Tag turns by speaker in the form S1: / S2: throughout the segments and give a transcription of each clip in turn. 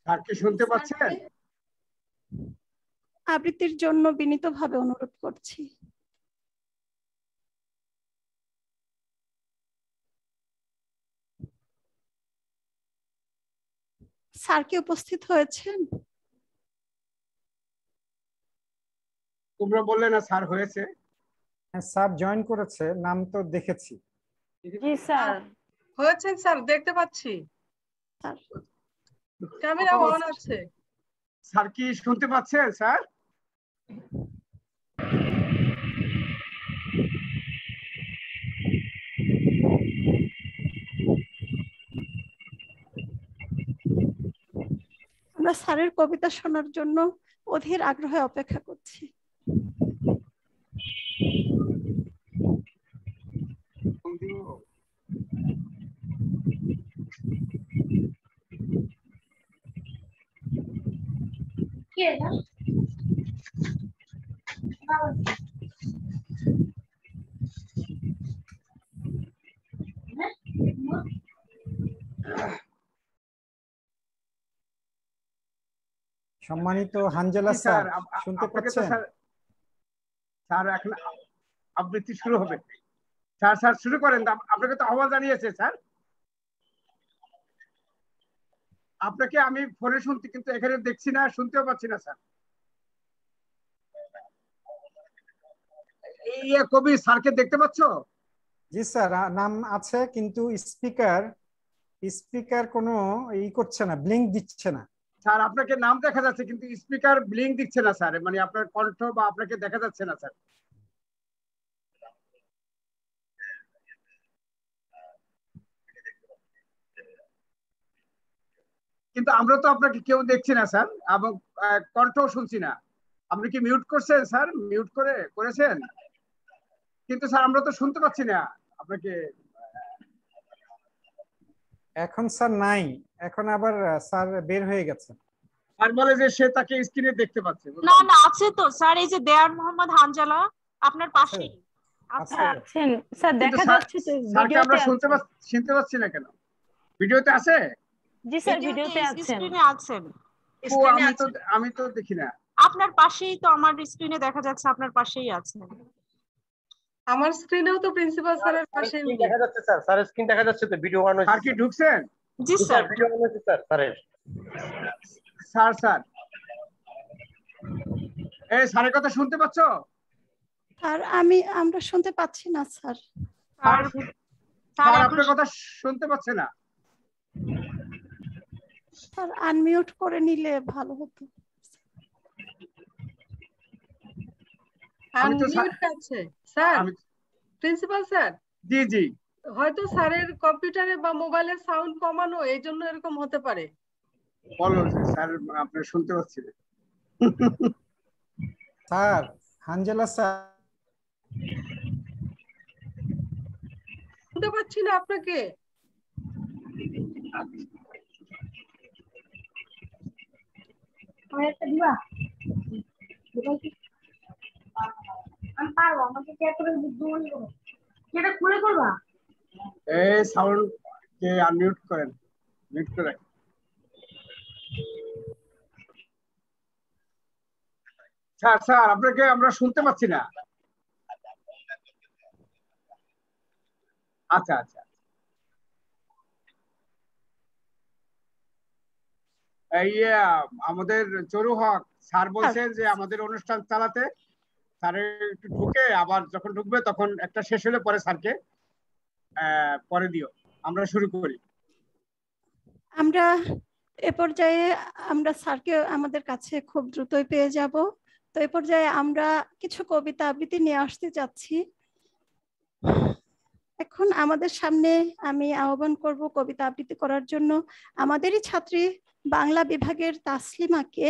S1: Sir কি শুনতে পাচ্ছেন?
S2: আবৃত্তির জন্য বিনীতভাবে অনুরোধ করছি। স্যার কি উপস্থিত হয়েছেন?
S1: তোমরা বললে না স্যার হয়েছে?
S3: হ্যাঁ স্যার জয়েন করেছে, নাম তো দেখেছি।
S4: জি স্যার
S5: হয়েছে স্যার, দেখতে পাচ্ছি
S2: স্যার
S5: ক্যামেরা অন আছে।
S1: স্যার কি শুনতে পাচ্ছেন স্যার?
S2: আমরা স্যারের কবিতা শোনার জন্য অধীর আগ্রহে অপেক্ষা করছি।
S3: সম্মানিত হানজালা স্যার শুনতে পাচ্ছেন?
S1: স্যার এখন আবৃত্তি শুরু হবে। স্যার স্যার শুরু করেন। আপনাকে তো আহ্বান জানিয়েছে স্যার। আপনাকে আমি ফোনে শুনতে, কিন্তু এখানে দেখছি না, শুনতেও পাচ্ছি না স্যার। এই কবি স্যারকে দেখতে পাচ্ছ?
S3: জি স্যার নাম আছে, কিন্তু স্পিকার কোনো করছে না, ব্লিঙ্ক দিচ্ছে না।
S1: স্যার আপনাকে নাম দেখা যাচ্ছে, কিন্তু স্পিকার ব্লিঙ্ক দিচ্ছে না স্যার, মানে আপনার কণ্ঠ বা আপনাকে দেখা যাচ্ছে না স্যার। কিন্তু আমরা তো আপনাকে কেউ দেখছি না স্যার, এবং কণ্ঠও শুনছি না। আপনি কি মিউট করছেন স্যার? মিউট করেছেন? কিন্তু স্যার আমরা তো শুনতে পাচ্ছি না আপনাকে।
S3: এখন স্যার নাই, এখন আবার স্যার বের হয়ে গেছে।
S1: আর বলে যে সে তাকে স্ক্রিনে দেখতে পাচ্ছে।
S4: না না আছে তো স্যার, এই যে দেয়ার মোহাম্মদ হানজালা আপনার পাশেই
S6: আছেন স্যার, দেখা যাচ্ছে তো
S1: স্যারকে আমরা
S6: ভিডিওতে
S1: শুনতে পাচ্ছি না কেন? ভিডিওতে আছে?
S6: জি স্যার ভিডিওতে আছেন।
S4: স্ক্রিনে আছেন।
S1: ও আমি তো দেখি না।
S4: আপনার পাশেই তো, আমার স্ক্রিনে দেখা যাচ্ছে আপনার পাশেই আছেন।
S5: আমার স্ক্রিনেও তো প্রিন্সিপাল স্যারের পাশেই
S7: দেখা যাচ্ছে স্যার, স্যারের স্ক্রিন দেখা যাচ্ছে তো, ভিডিও অন হয়েছে।
S1: স্যার কি ঢুকছেন?
S4: জি স্যার
S7: ভিডিও অন হয়েছে স্যার।
S1: স্যার এই স্যারের কথা শুনতে পাচ্ছ?
S2: স্যার আমরা শুনতে পাচ্ছি না স্যার।
S1: স্যার আপনার কথা শুনতে পাচ্ছে না।
S2: স্যার আনমিউট করে নিলে ভালো হতো।
S5: আনমিউট আছে স্যার। প্রিন্সিপাল স্যার
S1: জি জি,
S5: হয়তো স্যারের কম্পিউটারে বা মোবাইলের সাউন্ড কমানো, এই জন্য এরকম হতে পারে।
S1: বলো স্যার, আপনি শুনতে পাচ্ছি না।
S3: স্যার হানজালা স্যার
S5: শুনতে পাচ্ছি না আপনাকে।
S1: এই সাউন্ড কে আনমিউট করেন, মিউট করে। স্যার আপনাকে আমরা শুনতে পাচ্ছি না। আচ্ছা এই আমাদের জরু হক স্যার বলছেন যে আমাদের অনুষ্ঠান চালাতে, স্যারের একটু ঢুকে আবার যখন ঢুকবে তখন একটা শেষ হলে পরে স্যারকে পরে দিও, আমরা শুরু করি।
S2: আমরা এ পর্যায়ে আমরা স্যারকে আমাদের কাছে খুব দ্রুতই পেয়ে যাব। তো এ পর্যায়ে আমরা কিছু কবিতা আবৃত্তি নিয়ে আসতে যাচ্ছি। এখন আমাদের সামনে আমি আহ্বান করব কবিতা আবৃত্তি করার জন্য আমাদেরই ছাত্রী বাংলা বিভাগের তাসলিমাকে।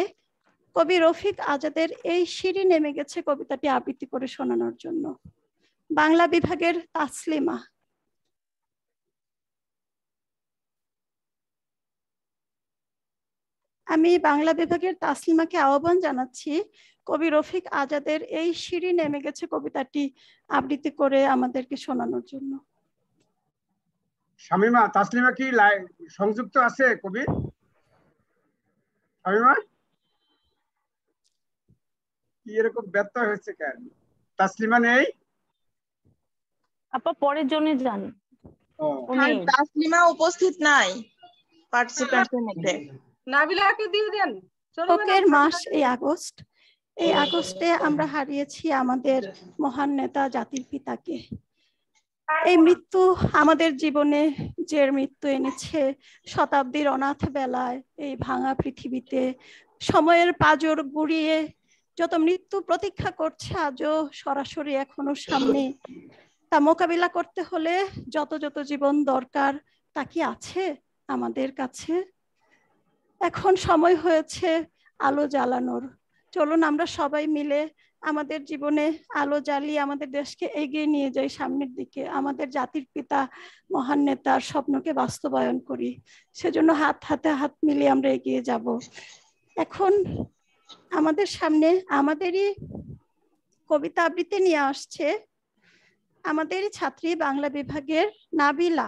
S2: কবি রফিক আজাদের এই সিঁড়ি নেমে গেছে কবিতাটি আবৃত্তি করে শোনানোর জন্য। বাংলা বিভাগের তাসলিমা। আমি বাংলা বিভাগের তাসলিমাকে আহ্বান জানাচ্ছি কবি রফিক আজাদের এই সিঁড়ি নেমে গেছে কবিতাটি আবৃত্তি করে আমাদেরকে শোনানোর জন্য।
S1: শামিমা, তাসলিমা কি সংযুক্ত আছে কবি? শামীমা কি এরকম ব্যর্থ হয়েছে কেন? তাসলিমা নেই?
S6: আপা পরের জন্য যান।
S8: হ্যাঁ, তাসলিমা উপস্থিত নাই পার্টিসিপেন্টসের মধ্যে।
S5: নাবিলাকে দিয়ে দেন।
S2: শোকের মাস এই আগস্ট। এই আগস্টে আমরা হারিয়েছি আমাদের মহান নেতা, জাতির পিতাকে। এই মৃত্যু আমাদের জীবনে যে মৃত্যু এনেছে, শতাব্দীর অনাথ বেলায় এই ভাঙা পৃথিবীতে সময়ের পাজর গুড়িয়ে যত মৃত্যু প্রতীক্ষা করছে আজও সরাসরি এখনো সামনে, তা মোকাবিলা করতে হলে যত যত জীবন দরকার তা কি আছে আমাদের কাছে? এখন সময় হয়েছে আলো জ্বালানোর। চলুন আমরা সবাই মিলে আমাদের জীবনে আলো জ্বালিয়ে আমাদের দেশকে এগিয়ে নিয়ে যাই সামনের দিকে, আমাদের জাতির পিতা মহান নেতার স্বপ্নকে বাস্তবায়ন করি। সেজন্য হাত হাতে হাত মিলিয়ে আমরা এগিয়ে যাব। এখন আমাদের সামনে আমাদেরই কবিতা আবৃত্তি নিয়ে আসছে আমাদেরই ছাত্রী বাংলা বিভাগের নাবিলা।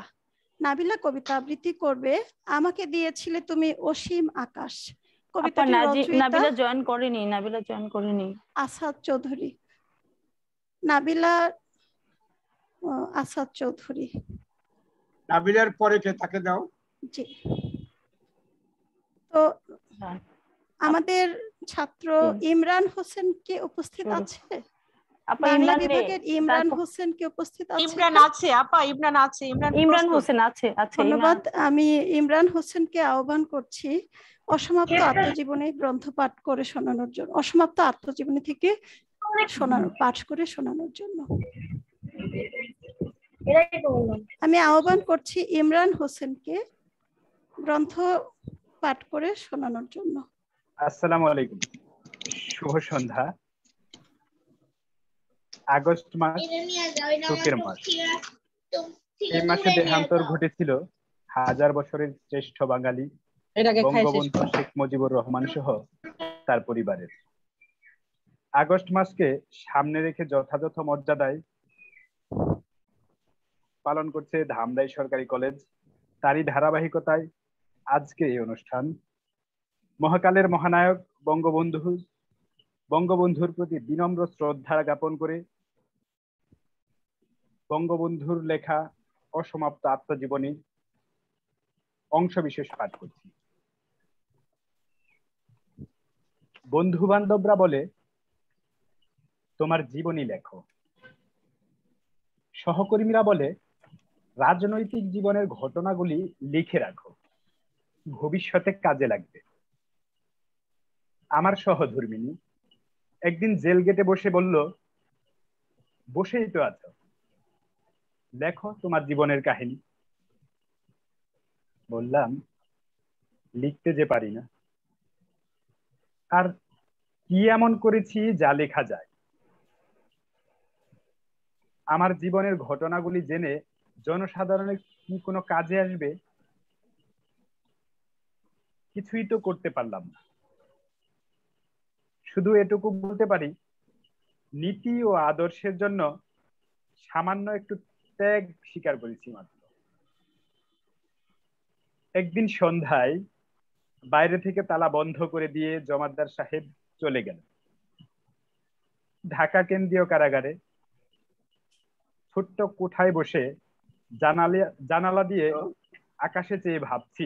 S2: নাবিলা কবিতা আবৃত্তি করবে আমাকে দিয়েছিলে তুমি অসীম আকাশ। কবিতাটি
S6: নাবিলা জয়েন করেনি।
S2: আসাদ চৌধুরী। নাবিলা আসাদ চৌধুরী।
S1: নাবিলার পরে কে, তাকে দাও।
S2: জি, তো আমাদের ছাত্র ইমরান হোসেন কে উপস্থিত আছে? বাংলা বিভাগের ইমরান হোসেন কে উপস্থিত আছে?
S4: ইমরান আছে আপা, ইমরান আছে।
S6: ইমরান হোসেন আছে।
S2: ধন্যবাদ। আমি ইমরান হোসেনকে আহ্বান করছি অসমাপ্ত আত্মজীবনী গ্রন্থ পাঠ করে শোনানোর জন্য, অসমাপ্ত আত্মজীবনী থেকে পাঠ করে শোনানোর জন্য আমি আহ্বান করছি ইমরান হোসেনকে গ্রন্থ পাঠ করে শোনানোর জন্য।
S9: আসসালামু আলাইকুম, শুভ সন্ধ্যা। আগস্ট মাস শোকের মাস। এই মাসে দেহান্তর ঘটেছিল হাজার বছরের শ্রেষ্ঠ বাঙালি বঙ্গবন্ধু শেখ মুজিবুর রহমান সহ তার পরিবারের। আগস্ট মাসকে সামনে রেখে যথাযথ মর্যাদায় পালন করছে ধামরাই সরকারি কলেজ। তারই ধারাবাহিকতায় আজকে এই অনুষ্ঠান। মহাকালের মহানায়ক বঙ্গবন্ধুর প্রতি বিনম্র শ্রদ্ধা জ্ঞাপন করে বঙ্গবন্ধুর লেখা অসমাপ্ত আত্মজীবনী অংশ বিশেষ পাঠ করছি। বন্ধু বান্ধবরা বলে তোমার জীবনী লেখো, সহকর্মীরা বলে রাজনৈতিক জীবনের ঘটনাগুলি লিখে রাখো, ভবিষ্যতে কাজে লাগবে। আমার সহধর্মিনী একদিন জেল গেটে বসে বলল, বসেই তো আছো, লেখো তোমার জীবনের কাহিনী। বললাম, লিখতে যে পারি না, আর কি এমন করেছি যা লেখা যায়? আমার জীবনের ঘটনাগুলি জেনে জনসাধারণের কি কোনো কাজে আসবে? কিছুই তো করতে পারলাম না। শুধু এটুকু বলতে পারি, নীতি ও আদর্শের জন্য সামান্য একটু ত্যাগ স্বীকার করেছি মাত্র। একদিন সন্ধ্যায় বাইরে থেকে তালা বন্ধ করে দিয়ে জমাদ্দার সাহেব চলে গেল। ঢাকা কেন্দ্রীয় কারাগারে ছোট্ট কোঠায় বসে জানালা দিয়ে আকাশে চেয়ে ভাবছি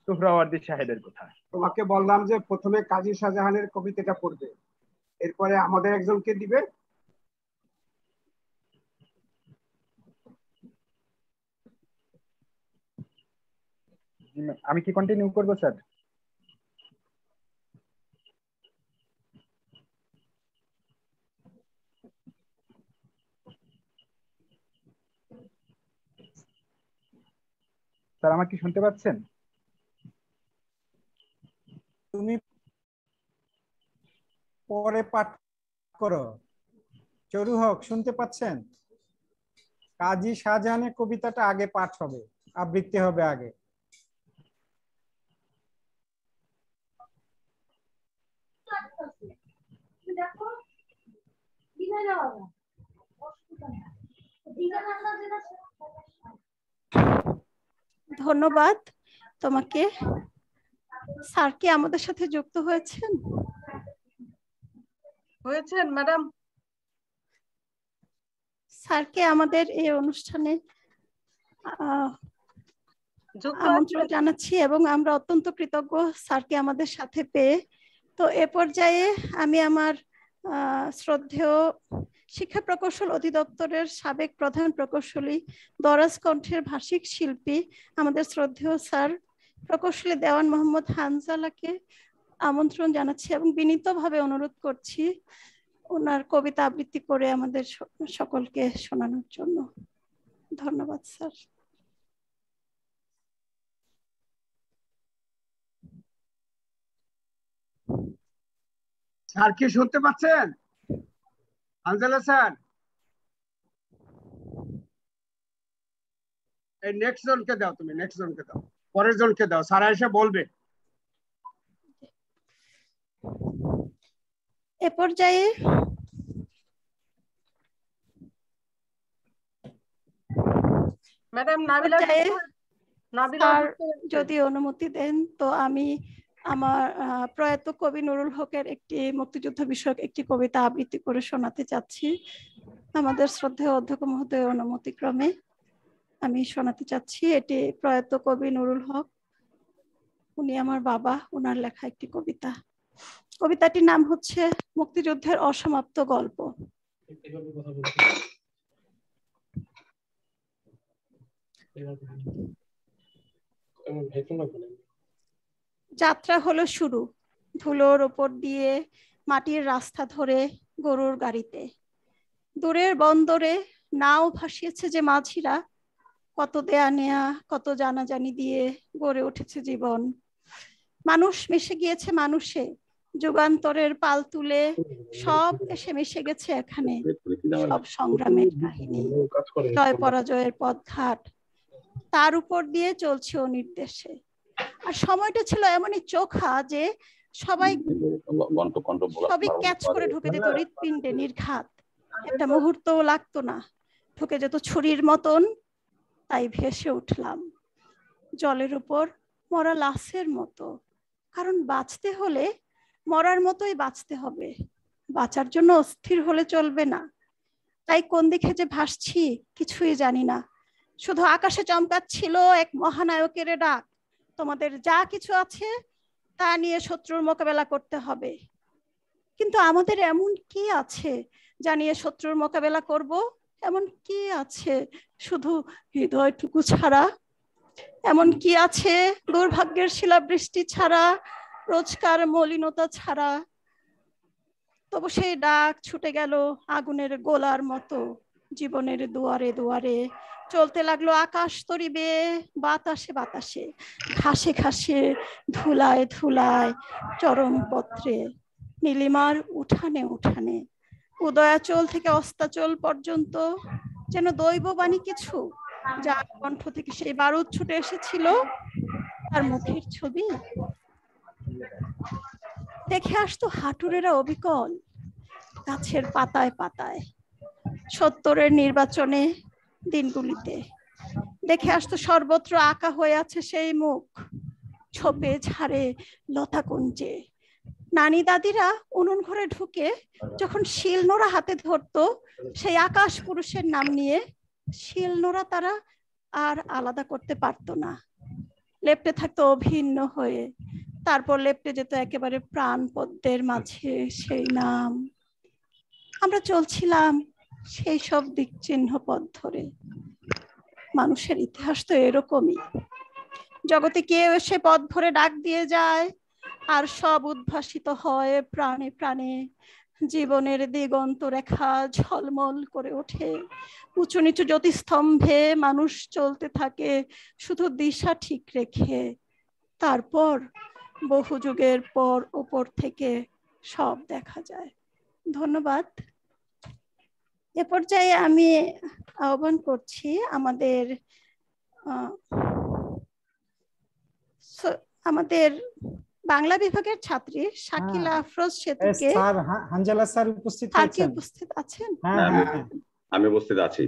S9: সোহরাওয়ার্দী সাহেবের কথা।
S1: তোমাকে বললাম যে প্রথমে কাজী শাহজাহানের কবিতাটা পড়বে, এরপরে আমাদের একজনকে দিবে।
S9: আমি কি কন্টিনিউ করবো স্যার? স্যার আমাকে কি শুনতে পাচ্ছেন?
S3: তুমি পরে পাঠ করো। চরু হক শুনতে পাচ্ছেন? কাজী শাহজাহানের কবিতাটা আগে পাঠ হবে, আবৃত্তি হবে আগে।
S2: ধন্যবাদ তোমাকে। স্যার কি আমাদের সাথে যুক্ত হয়েছেন?
S5: হয়েছেন ম্যাডাম?
S2: স্যারকে আমাদের এই অনুষ্ঠানে আমন্ত্রণ জানাচ্ছি এবং আমরা অত্যন্ত কৃতজ্ঞ স্যারকে আমাদের সাথে পেয়ে। তো এ পর্যায়ে আমি আমার শ্রদ্ধেয় শিক্ষা প্রকৌশল অধিদপ্তরের সাবেক প্রধান প্রকৌশলী, দরাজ কণ্ঠের ভাষিক শিল্পী আমাদের শ্রদ্ধেয় স্যার প্রকৌশলী দেওয়ান মোহাম্মদ হানজালাকে আমন্ত্রণ জানাচ্ছি এবং বিনীতভাবে অনুরোধ করছি ওনার কবিতা আবৃত্তি করে আমাদের সকলকে শোনানোর জন্য। ধন্যবাদ স্যার।
S1: স্যার কি শুনতে পাচ্ছেন? হানজালা স্যার, এই নেক্সট জনকে দাও, তুমি নেক্সট জনকে দাও, পরের জনকে দাও, স্যার এসে বলবে।
S2: এ পর্যায়ে
S5: ম্যাডাম
S2: যদি অনুমতি দেন তো আমি আমার প্রয়াত কবি নুরুল হকের একটি মুক্তিযুদ্ধ বিষয়ক একটি কবিতা আবৃত্তি করে শোনাতে চাচ্ছি। আমাদের শ্রদ্ধেয় অধ্যক্ষ মহোদয়ের অনুমতি ক্রমে আমি শোনাতে চাচ্ছি। এটি প্রয়াত কবি নুরুল হক, উনি আমার বাবা, ওনার লেখা একটি কবিতা। কবিতাটির নাম হচ্ছে মুক্তিযুদ্ধের অসমাপ্ত গল্প। যাত্রা হলো শুরু, ধুলোর ওপর দিয়ে মাটির রাস্তা ধরে গরুর গাড়িতে। দূরের বন্দরে নাও ভাসিয়েছে যে মাঝিরা, কত দেয়া নেয়া, কত জানাজানি দিয়ে গড়ে উঠেছে জীবন। মানুষ মিশে গিয়েছে মানুষে, যুগান্তরের পাল তুলে সব এসে মিশে গেছে এখানে। সব সংগ্রামের কাহিনী, জয় পরাজয়ের পথঘাট, তার উপর দিয়ে চলছে অনির্দেশে। আর সময়টা ছিল এমনই চোখা যে সবাই ক্যাচ করে ঢুকে যেত হৃৎপিণ্ডে নির্ঘাত। একটা মুহূর্তও লাগতো না, ঢুকে যেত ছুরির মতন। তাই ভেসে উঠলাম জলের উপর মরা লাশের মতো, কারণ বাঁচতে হলে মরার মতোই বাঁচতে হবে, বাঁচার জন্য অস্থির হলে চলবে না। তাই কোন দিকে যে ভাসছি কিছুই জানি না, শুধু আকাশে চমকাচ্ছিল এক মহানায়কের ডাক, তোমাদের যা কিছু আছে তা নিয়ে শত্রুর মোকাবেলা করতে হবে। কিন্তু আমাদের এমন কি আছে যা নিয়ে শত্রুর মোকাবেলা করব? এমন কি আছে শুধু হৃদয়টুকু ছাড়া? এমন কি আছে দুর্ভাগ্যের শিলাবৃষ্টি ছাড়া, রোজকার মলিনতা ছাড়া? তবু সেই ডাক ছুটে গেল আগুনের গোলার মতো জীবনের দুয়ারে দুয়ারে। চলতে লাগলো আকাশ তরি বেয়ে, বাতাসে বাতাসে, ঘাসে ঘাসে, ধুলায় ধুলায়, চরমপত্রে, নীলিমার উঠানে উঠানে, উদয়াচল থেকে অস্তাচল পর্যন্ত যেন দৈববাণী কিছু, যার কণ্ঠ থেকে সেই বারুদ ছুটে এসেছিল, তার মুখের ছবি দেখে আসতো হাঁটুরেরা অবিকল গাছের পাতায় পাতায়। ৭০-এর নির্বাচনে দিনগুলিতে দেখে আসতো সর্বত্র আঁকা হয়ে আছে সেই মুখ, ছোপে ঝাড়ে লতা কুঞ্জে। নানি দাদিরা উনুন ঘরে ঢুকে যখন শিলনোড়া হাতে ধরতো সেই আকাশ পুরুষের নাম নিয়ে, শিলনোড়া তারা আর আলাদা করতে পারতো না, লেপ্টে থাকতো অভিন্ন হয়ে। তারপর লেপ্টে যেত একেবারে প্রাণ পদ্মের মাঝে সেই নাম। আমরা চলছিলাম সেই সব দিক চিহ্ন পথ ধরে। মানুষের ইতিহাস তো এরকমই, জগতে কেউ এসে পথ ধরে ডাক দিয়ে যায় আর সব উদ্ভাসিত হয় প্রাণে প্রাণে। জীবনের দিগন্ত রেখা ঝলমল করে ওঠে, উঁচু নিচু জ্যোতিস্তম্ভে মানুষ চলতে থাকে শুধু দিশা ঠিক রেখে। তারপর বহু যুগের পর উপর থেকে সব দেখা যায়। ধন্যবাদ। এ পর্যায়ে আমি আহ্বান করছি আমাদের বাংলা বিভাগের ছাত্রী শাকিলা আফরোজ সেতুকে।
S3: স্যার হানজালা স্যার উপস্থিত আছেন?
S2: উপস্থিত আছেন?
S10: আমি উপস্থিত আছি।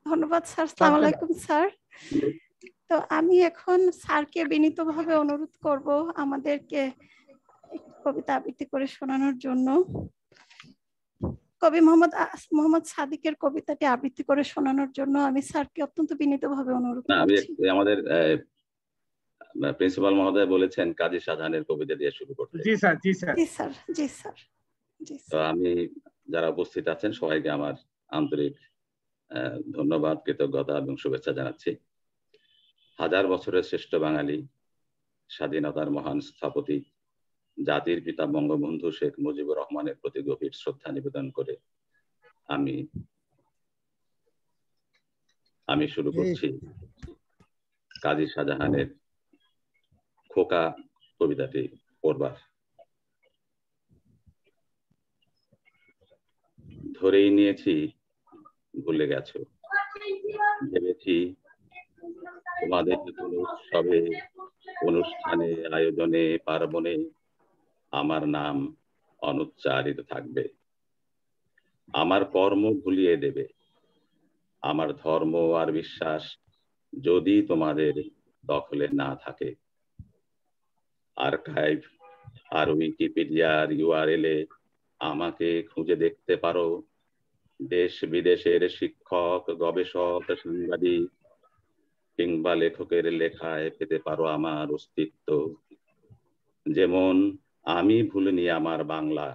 S2: ধন্যবাদ স্যার। আসসালামু আলাইকুম স্যার। তো আমি এখন স্যারকে বিনীতভাবে অনুরোধ করব আমাদেরকে একটি কবিতা আবৃত্তি করে শোনানোর জন্য। কবি মোহাম্মদ সাদিকের কবিতাটি আবৃত্তি করে শোনানোর জন্য আমি স্যারকে অত্যন্ত বিনীতভাবে অনুরোধ করছি।
S10: আমাদের প্রিন্সিপাল মহোদয় বলেছেন কাজী শাহজাহানের কবিতা দিয়ে শুরু করতে।
S1: জি স্যার, জি স্যার,
S2: জি স্যার, জি স্যার, জি
S10: তো আমি যারা উপস্থিত আছেন সবাইকে আমার আন্তরিক ধন্যবাদ, কৃতজ্ঞতা এবং শুভেচ্ছা জানাচ্ছি। হাজার বছরের শ্রেষ্ঠ বাঙালি, স্বাধীনতার মহান স্থপতি, জাতির পিতা বঙ্গবন্ধু শেখ মুজিবুর রহমানের প্রতি গভীর শ্রদ্ধা নিবেদন করে আমি শুরু করছি কাজী শাহজাহানের খোকা কবিতাটি পড়বার। ধরেই নিয়েছি ভুলে গেছো, ভেবেছি তোমাদের কোনো উৎসবে, অনুষ্ঠানে, আয়োজনে, পার্বণে আমার নাম অনুচ্চারিত থাকবে। আমার কর্ম ভুলিয়ে দেবে, আমার ধর্ম আর বিশ্বাস যদি তোমাদের দখলে না থাকে। আর্কাইভ আর উইকিপিডিয়ার ইউআরএলে আমাকে খুঁজে দেখতে পারো। দেশ বিদেশের শিক্ষক, গবেষক, সাংবাদিক কিংবা লেখকের লেখায় পেতে পারো আমার অস্তিত্ব। যেমন আমি ভুলিনি আমার বাংলা,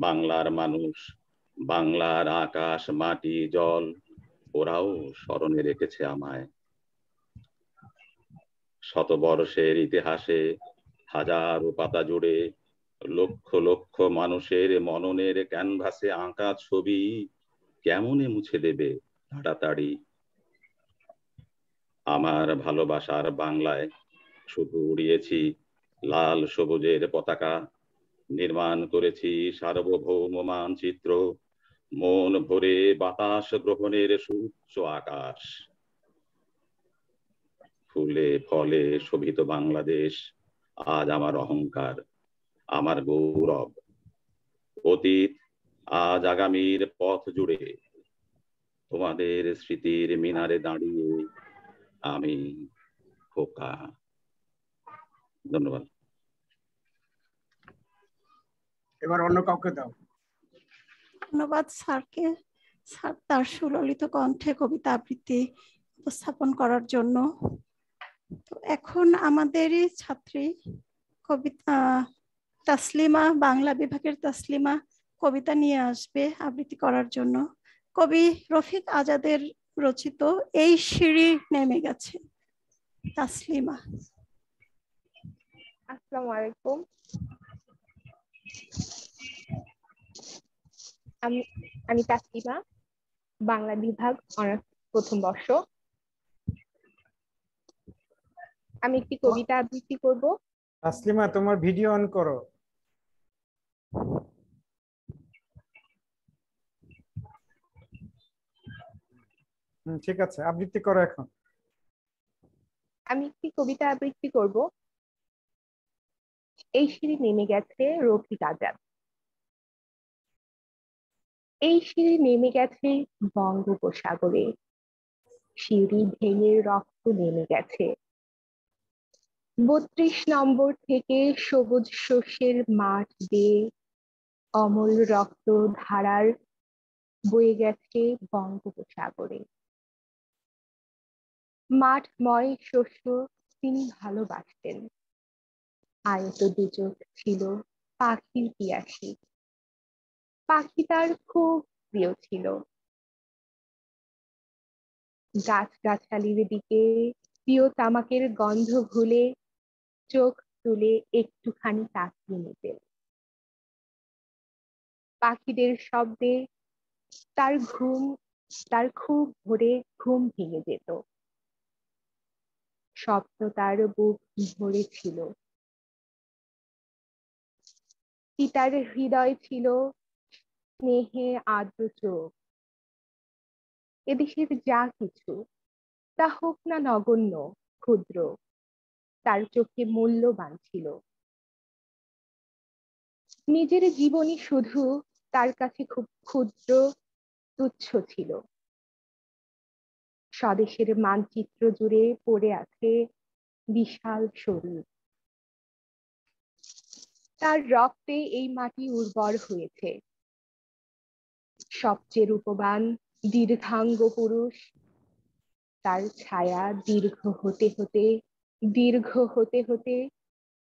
S10: বাংলার মানুষ, বাংলার আকাশ, মাটি, জল, ওরাও স্মরণে রেখেছে আমায়। শতবর্ষের ইতিহাসে হাজারো পাতা জুড়ে লক্ষ লক্ষ মানুষের মননের ক্যানভাসে আঁকা ছবি কেমনে মুছে দেবে তাড়াতাড়ি। আমার ভালোবাসার বাংলায় শুধু উড়িয়েছি লাল সবুজের পতাকা, নির্মাণ করেছি সার্বভৌম মানচিত্র, মন ভরে বাতাস গ্রহণের সুউচ্চ আকাশ। ফুলে ফলে শোভিত বাংলাদেশ আজ আমার অহংকার, আমার গৌরব। অতীত আজ আগামীর পথ জুড়ে তোমাদের স্মৃতির মিনারে দাঁড়িয়ে আমি খোকা। ধন্যবাদ।
S1: এবার অন্য কাউকে দাও।
S2: ধন্যবাদ স্যারকে, স্যার তার সুললিত কণ্ঠে কবিতা আবৃত্তি উপস্থাপন করার জন্য। তো এখন আমাদেরই ছাত্রী কবিতা তাসলিমা, বাংলা বিভাগের তাসলিমা কবিতা নিয়ে আসবে আবৃত্তি করার জন্য। কবি রফিক আজাদের রচিত এই সিঁড়ি নেমে গেছে। তাসলিমা।
S11: আসসালামু আলাইকুম। আমি তাসলিমা, বাংলা বিভাগ অনার্স প্রথম বর্ষ। আমি একটি কবিতা আবৃত্তি করব।
S3: তাসলিমা, তোমার ভিডিও অন করো। ঠিক আছে, আবৃত্তি করো এখন।
S11: আমি একটি কবিতা আবৃত্তি করব। এই সিঁড়ি নেমে গেছে রফিক আজাদ। এই সিঁড়ি নেমে গেছে বঙ্গোপসাগরে, সিঁড়ি ভেঙে রক্ত নেমে গেছে। 32 নম্বর থেকে সবুজ শস্যের মাঠ দিয়ে অমল রক্ত ধারার বয়ে গেছে বঙ্গোপসাগরে। মাঠময় শস্য তিনি ভালোবাসতেন। আয়ত দুচোখ ছিল পাখির পিয়াসী, পাখি তার খুব প্রিয় ছিল। গাছগাছালির দিকে প্রিয় তামাকের গন্ধ ভুলে চোখ তুলে একটুখানি তাকিয়ে নিতেন। পাখিদের শব্দে তার খুব ভোরে ঘুম ভেঙে যেত। স্বপ্ন তার বুক ভরে ছিল। পিতার হৃদয় ছিল স্নেহে আর্দ্র চোখ। এদেশের যা কিছু তা হোক না নগণ্য, ক্ষুদ্র, তার চোখে মূল্যবান ছিল। নিজের জীবনী শুধু তার কাছে খুব ক্ষুদ্র, তুচ্ছ ছিল। স্বদেশের মানচিত্র জুড়ে পড়ে আছে বিশাল শরীর। তার রক্তে এই মাটি উর্বর হয়েছে। সবচেয়ে রূপবান দীর্ঘাঙ্গ পুরুষ, তার ছায়া দীর্ঘ হতে হতে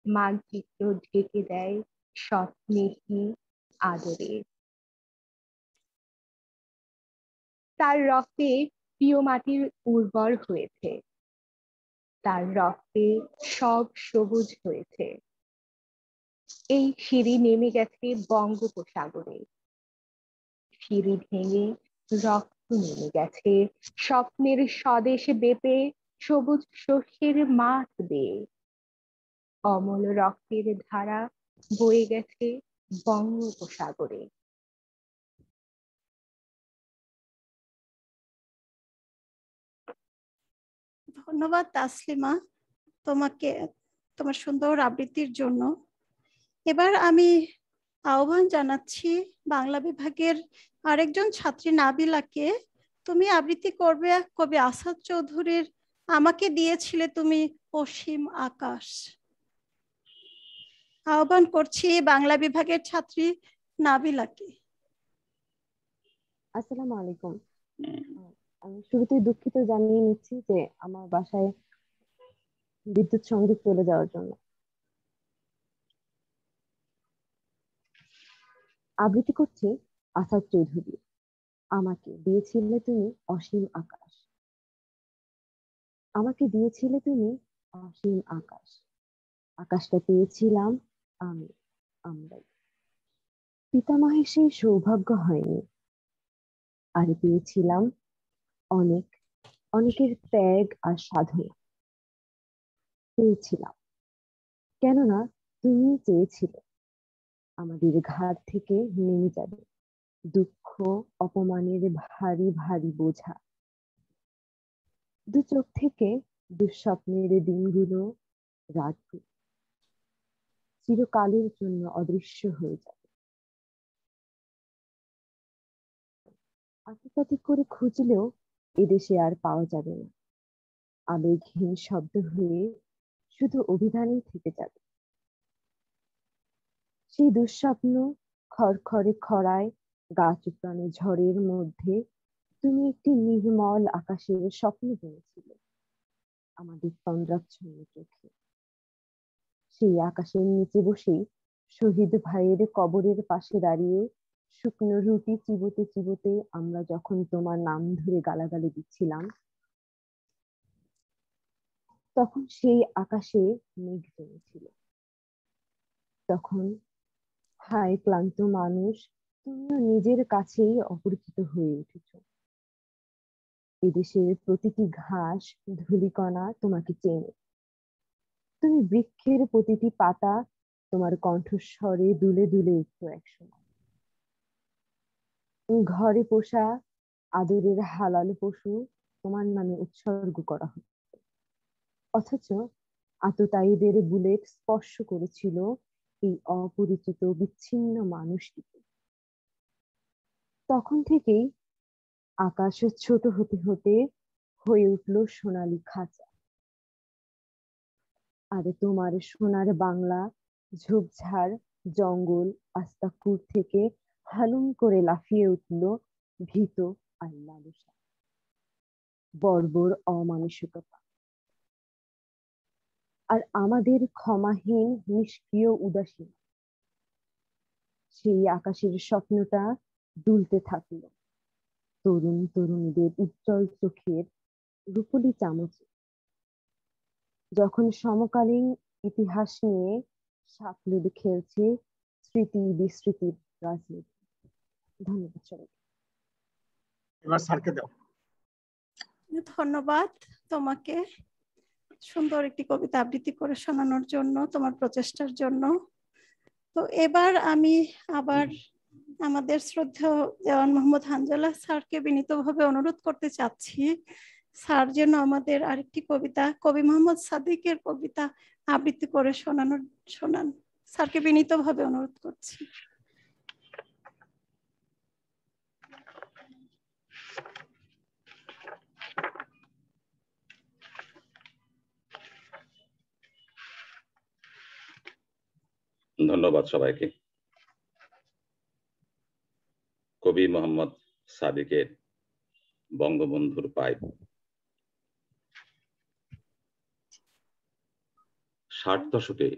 S11: মানচিত্র ঢেকে দেয় স্বপ্নেহী আদরে। তার রক্তে প্রিয় মাটির উর্বর হয়েছে, তার রক্তে সব সবুজ হয়েছে। এই সিঁড়ি নেমে গেছে বঙ্গোপসাগরে, সিঁড়ি ভেঙে রক্ত নেমে গেছে স্বপ্নের স্বদেশ বেপে, সবুজ শস্যের মাঠ বেয়ে। অমল রক্তের ধারা বয়ে গেছে বঙ্গোপসাগরে।
S2: ধন্যবাদ তাসলিমা তোমাকে তোমার সুন্দর আবৃত্তির জন্য। এবার আমি আহ্বান জানাচ্ছি বাংলা বিভাগের আরেকজন ছাত্রী নাবিলাকে। তুমি আবৃত্তি করবে কবি আসাদ চৌধুরীর আমাকে দিয়েছিলে তুমি অসীম আকাশ। আহ্বান করছি বাংলা বিভাগের ছাত্রী নাবিলাকে।
S12: আসসালামু আলাইকুম। আমি শুরুতেই দুঃখিত জানিয়ে নিচ্ছি যে আমার বাসায় বিদ্যুৎ সংযোগ চলে যাওয়ার জন্য। আবৃত্তি করছি আসাদ চৌধুরী আমাকে দিয়েছিলে তুমি অসীম আকাশ। আমাকে দিয়েছিলে তুমি অসীম আকাশ, আকাশটা পেয়েছিলাম আমরাই। পিতামহের সেই সৌভাগ্য হয়নি, আর পেয়েছিলাম অনেকের ত্যাগ আর সাধনা। পেয়েছিলাম কেননা তুমি চেয়েছিলে আমাদের ঘাট থেকে নেমে যাবে দুঃখ অপমানের ভারী ভারী বোঝা। দু চোখ থেকে দুঃস্বপ্নের দিনগুলো রাতগুলো চিরকালের জন্য অদৃশ্য হয়ে যাবে। আতিপাতি করে খুঁজলেও এদেশে আর পাওয়া যাবে না। আবেগহীন শব্দ হয়ে শুধু অভিধানেই থেকে যাবে। সেই দুঃস্বপ্ন খড়খড়ে খরায় গা চুপড়ানো ঝড়ের মধ্যে তুমি একটি নির্মল আকাশের স্বপ্ন বুনেছিলে আমাদের তন্দ্রাচ্ছন্ন চোখে। সেই আকাশের নিচে বসেই শহীদ ভাইয়ের কবরের পাশে দাঁড়িয়ে শুকনো রুটি চিবোতে চিবোতে আমরা যখন তোমার নাম ধরে গালাগালি দিচ্ছিলাম, তখন সেই আকাশে মেঘ জমেছিল। তখন হায় ক্লান্ত মানুষ, তুমিও নিজের কাছেই অপরিচিত হয়ে উঠেছ। এদেশের প্রতিটি ঘাস ধূলিকণা তোমাকে চেনে। তুমি বৃক্ষের প্রতিটি পাতা তোমার কণ্ঠস্বরে দুলে দুলে উঠত একসময়। ঘরে পোষা আদরের হালাল পশু তোমার নামে উৎসর্গ করা হতো, অথচ আততায়ীদের বুলেট স্পর্শ করেছিল এই অপরিচিত বিচ্ছিন্ন মানুষটিকে। তখন থেকেই আকাশ ছোট হতে হতে হয়ে উঠল সোনালী খাঁচা। আর তোমার সোনার বাংলা ঝোপঝাড় জঙ্গল আস্তাকুর থেকে হালুম করে লাফিয়ে উঠল ভীত আর লালসা, বর্বর অমানসিকতা। আর আমাদের ক্ষমাহীন নিষ্ক্রিয় উদাসীন। সেই আকাশের স্বপ্নটা দুলতে থাকলো তরুণ তরুণীদের উজ্জ্বল চোখের রূপলি চামচে, যখন সমকালীন ইতিহাস নিয়ে সাপলেদ খেলছে স্মৃতি বিস্মৃতির রাজনীতি। ধন্যবাদ সবাইকে।
S1: এবার স্যারকে দাও।
S2: ধন্যবাদ তোমাকে সুন্দর একটি কবিতা আবৃত্তি করে শোনানোর জন্য, তোমার প্রচেষ্টার জন্য। তো এবার আমি আবার আমাদের শ্রদ্ধেয় দেওয়ান মোহাম্মদ হানজালা স্যারকে বিনীতভাবে অনুরোধ করতে চাচ্ছি স্যার যেন আমাদের আরেকটি কবিতা কবি মোহাম্মদ সাদিকের কবিতা আবৃত্তি করে শোনান। স্যারকে বিনীতভাবে অনুরোধ করছি।
S10: ধন্যবাদ সবাইকে। কবি মোহাম্মদ সাদিকের বঙ্গবন্ধুর পাইপ। 60 দশকে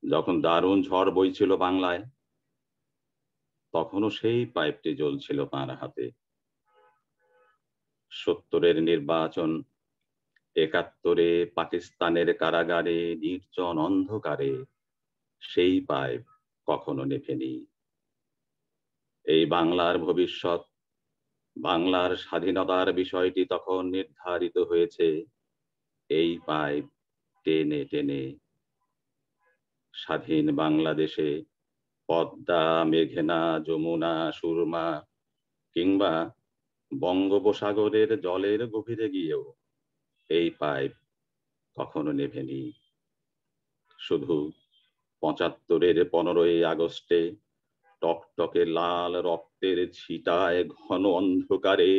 S10: যখন দারুণ ঝড় বইছিল বাংলায়, তখনও সেই পাইপটি জ্বলছিল তাঁর হাতে। 70-এর নির্বাচন, 71-এ পাকিস্তানের কারাগারে নির্জন অন্ধকারে সেই পাইপ কখনো নেভেনি। এই বাংলার ভবিষ্যৎ, বাংলার স্বাধীনতার বিষয়টি তখন নির্ধারিত হয়েছে এই পাইপ টেনে টেনে। স্বাধীন বাংলাদেশে পদ্মা, মেঘনা, যমুনা, সুরমা কিংবা বঙ্গোপসাগরের জলের গভীরে গিয়েও এই পাইপ কখনো নেভেনি। শুধু 75-এর 15ই আগস্টে টকটকে লাল রক্তের ছিটায় ঘন অন্ধকারে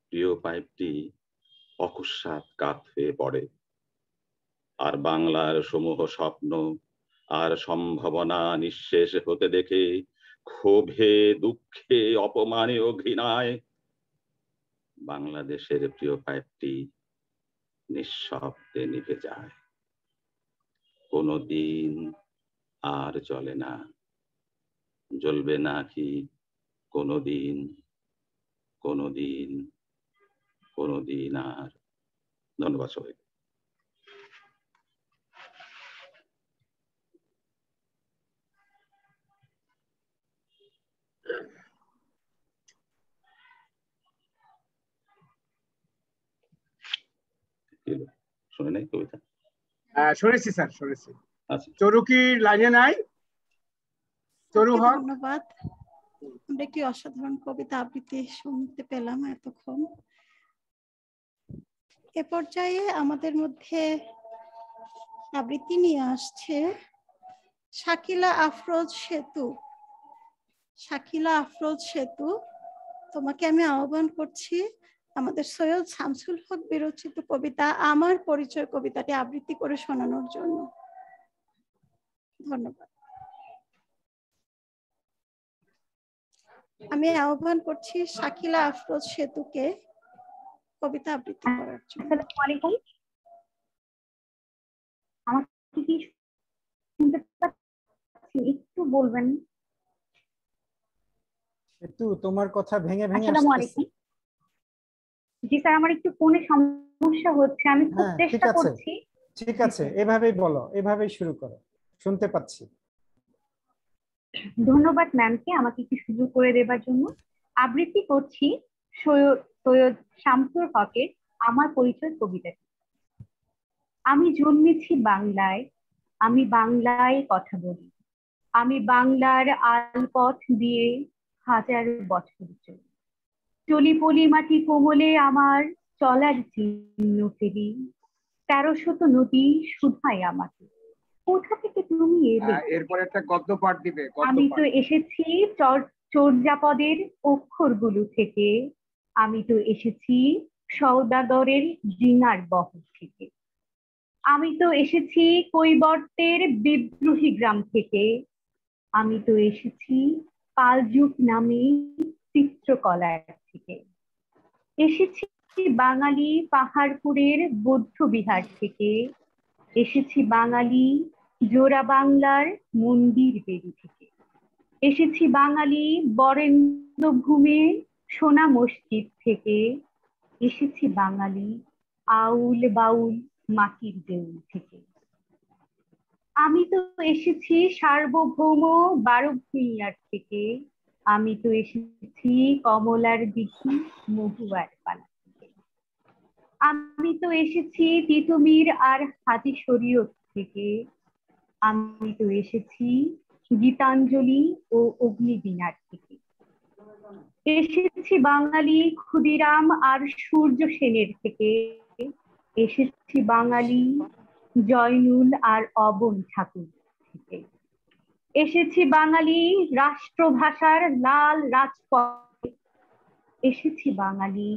S10: প্রিয় পাইপটি অকস্মাৎ কাত হয়ে পড়ে। আর বাংলার সমূহ স্বপ্ন আর সম্ভাবনা নিঃশেষ হতে দেখে ক্ষোভে, দুঃখে, অপমানে ও ঘৃণায় বাংলাদেশের প্রিয় পাইপটি নিঃশব্দে নিভে যায়। কোনদিন আর জ্বলে না, জ্বলবে না কি কোনদিন, কোনদিন, কোনদিন আর। ধন্যবাদ সবাইকে। শুনে নাই কবিতা?
S1: শুনেছি স্যার, শুনেছি।
S10: আচ্ছা,
S1: চরু কি লাইনে নাই? চরু হক,
S2: ধন্যবাদ। আমরা একটি অসাধারণ কবিতা আবৃত্তি শুনতে পেলাম এতক্ষণ। এ পর্যায়ে আমাদের মধ্যে আবৃত্তি নিয়ে আসছে শাকিলা আফরোজ সেতু। শাকিলা আফরোজ সেতু, তোমাকে আমি আহ্বান করছি আমাদের সৈয়দ শামসুল হক বিরচিত কবিতা আমার পরিচয় কবিতাটি আবৃত্তি করে শোনানোর জন্য। ধন্যবাদ। আমি আহ্বান করছি শাকিলা আফরোজ সেতুকে কবিতা আবৃত্তি করার জন্য।
S13: আসসালামু আলাইকুম। আমাকে কি শুনতে পাচ্ছেন? একটু বলবেন।
S3: একটু তোমার কথা ভেঙে ভেঙে
S13: আসসালামু
S3: আসছে।
S13: আলাইকুম। জি স্যার, আমার একটু ফোনে সমস্যা হচ্ছে, আমি খুব চেষ্টা করছি।
S3: ঠিক আছে, এভাবেই বলো, এভাবেই শুরু করো, শুনতে পাচ্ছি।
S13: ধন্যবাদ ম্যামকে আমাকে একটু সুযোগ করে দেবার জন্য। আবৃত্তি করছি সৈয়দ শামসুল হকের আমার পরিচয় কবিতাটি। আমি জন্মেছি বাংলায়, আমি বাংলায় কথা বলি, আমি বাংলার আলপথ দিয়ে হাজার বছর চলি। চলি পলি মাটি কোমলে আমার চলার চিহ্ন ফেলি। 1300 নদী শুধায় আমাকে, কোথা থেকে তুমি এলে?
S1: এরপর একটা গদ্য পাঠ দিবে।
S13: আমি তো এসেছি চর্যাপদের অক্ষরগুলো থেকে, আমি তো এসেছি সওদাগরের ডিঙার বহর থেকে, আমি তো এসেছি কৈবর্তের বিদ্রোহী গ্রাম থেকে, আমি তো এসেছি পালযুগ নামে চিত্রকলার থেকে, এসেছি বাঙালি পাহাড়পুরের বৌদ্ধ বিহার থেকে, এসেছি বাঙালি জোড়া বাংলার মন্দির বেদি থেকে, এসেছি বাঙালি বরেন্দ্র ভূমে সোনা মসজিদ থেকে, এসেছি বাঙালি আউল বাউল মাটির দেউল থেকে, আমি তো এসেছি সার্বভৌম 12 ভূঁইয়ার থেকে, আমি তো এসেছি কমলার দিঘি মহুয়ার পালা থেকে, আমি তো এসেছি তিতুমির আর হাজি শরীয়ত থেকে, আমি তো এসেছি গীতাঞ্জলি ও অগ্নিবীণার থেকে, এসেছি বাঙালি ক্ষুদিরাম আর সূর্য সেনের থেকে, এসেছি বাঙালি জয়নুল আর অবন ঠাকুর থেকে, এসেছি বাঙালি রাষ্ট্রভাষার লাল রাজপথ, এসেছি বাঙালি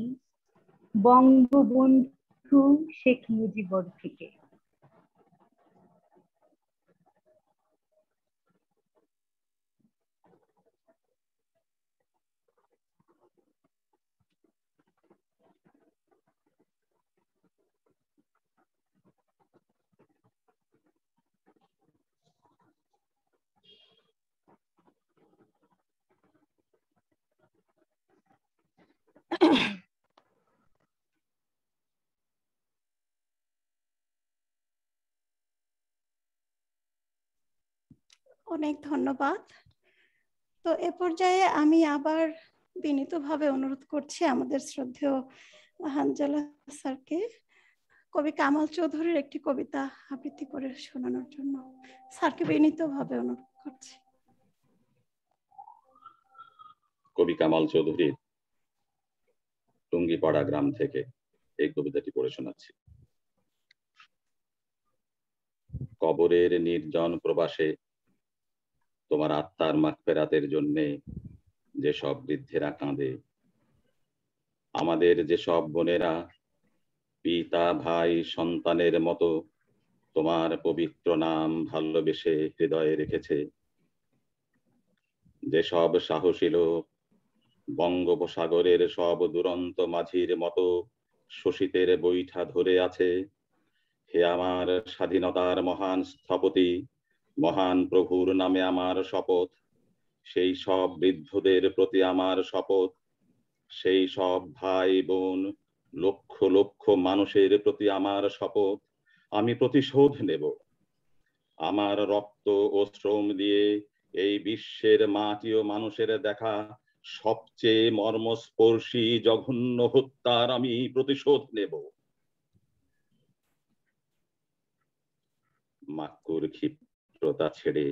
S13: বঙ্গবন্ধু শেখ মুজিবর থেকে।
S2: অনেক ধন্যবাদ। তো এ পর্যায়ে আমি আবার বিনীতভাবে অনুরোধ করছি আমাদের শ্রদ্ধেয় হানজালা স্যারকে কবি কামাল চৌধুরীর একটি কবিতা আবৃত্তি করে শোনানোর জন্য স্যারকে বিনীতভাবে অনুরোধ করছি।
S10: কবি কামাল চৌধুরীর টুঙ্গিপাড়া গ্রাম থেকে এই কবিতাটি পড়ে শোনাচ্ছি। কবরের নির্জন প্রবাসে তোমার আত্মার মাগফিরাতের জন্যে যেসব বৃদ্ধেরা কাঁদে, আমাদের যেসব বোনেরা পিতা ভাই সন্তানের মতো তোমার পবিত্র নাম ভালোবেসে হৃদয়ে রেখেছে, যেসব সাহসী লোক বঙ্গোপসাগরের সব দুরন্ত মাঝির মতো শোষিতের বৈঠা ধরে আছে, হে আমার স্বাধীনতার মহান স্থপতি, মহান প্রভুর নামে আমার শপথ, সেই সব বৃদ্ধদের প্রতি আমার শপথ, সেই সব ভাই বোন লক্ষ লক্ষ মানুষের প্রতি আমার শপথ, আমি প্রতিশোধ নেব। আমার রক্ত ও শ্রম দিয়ে এই বিশ্বের মাটি ও মানুষের দেখা সবচেয়ে মর্মস্পর্শী জঘন্য হত্যার আমি প্রতিশোধ নেব। মাক্কুর ক্ষিপ্রতা ছেড়ে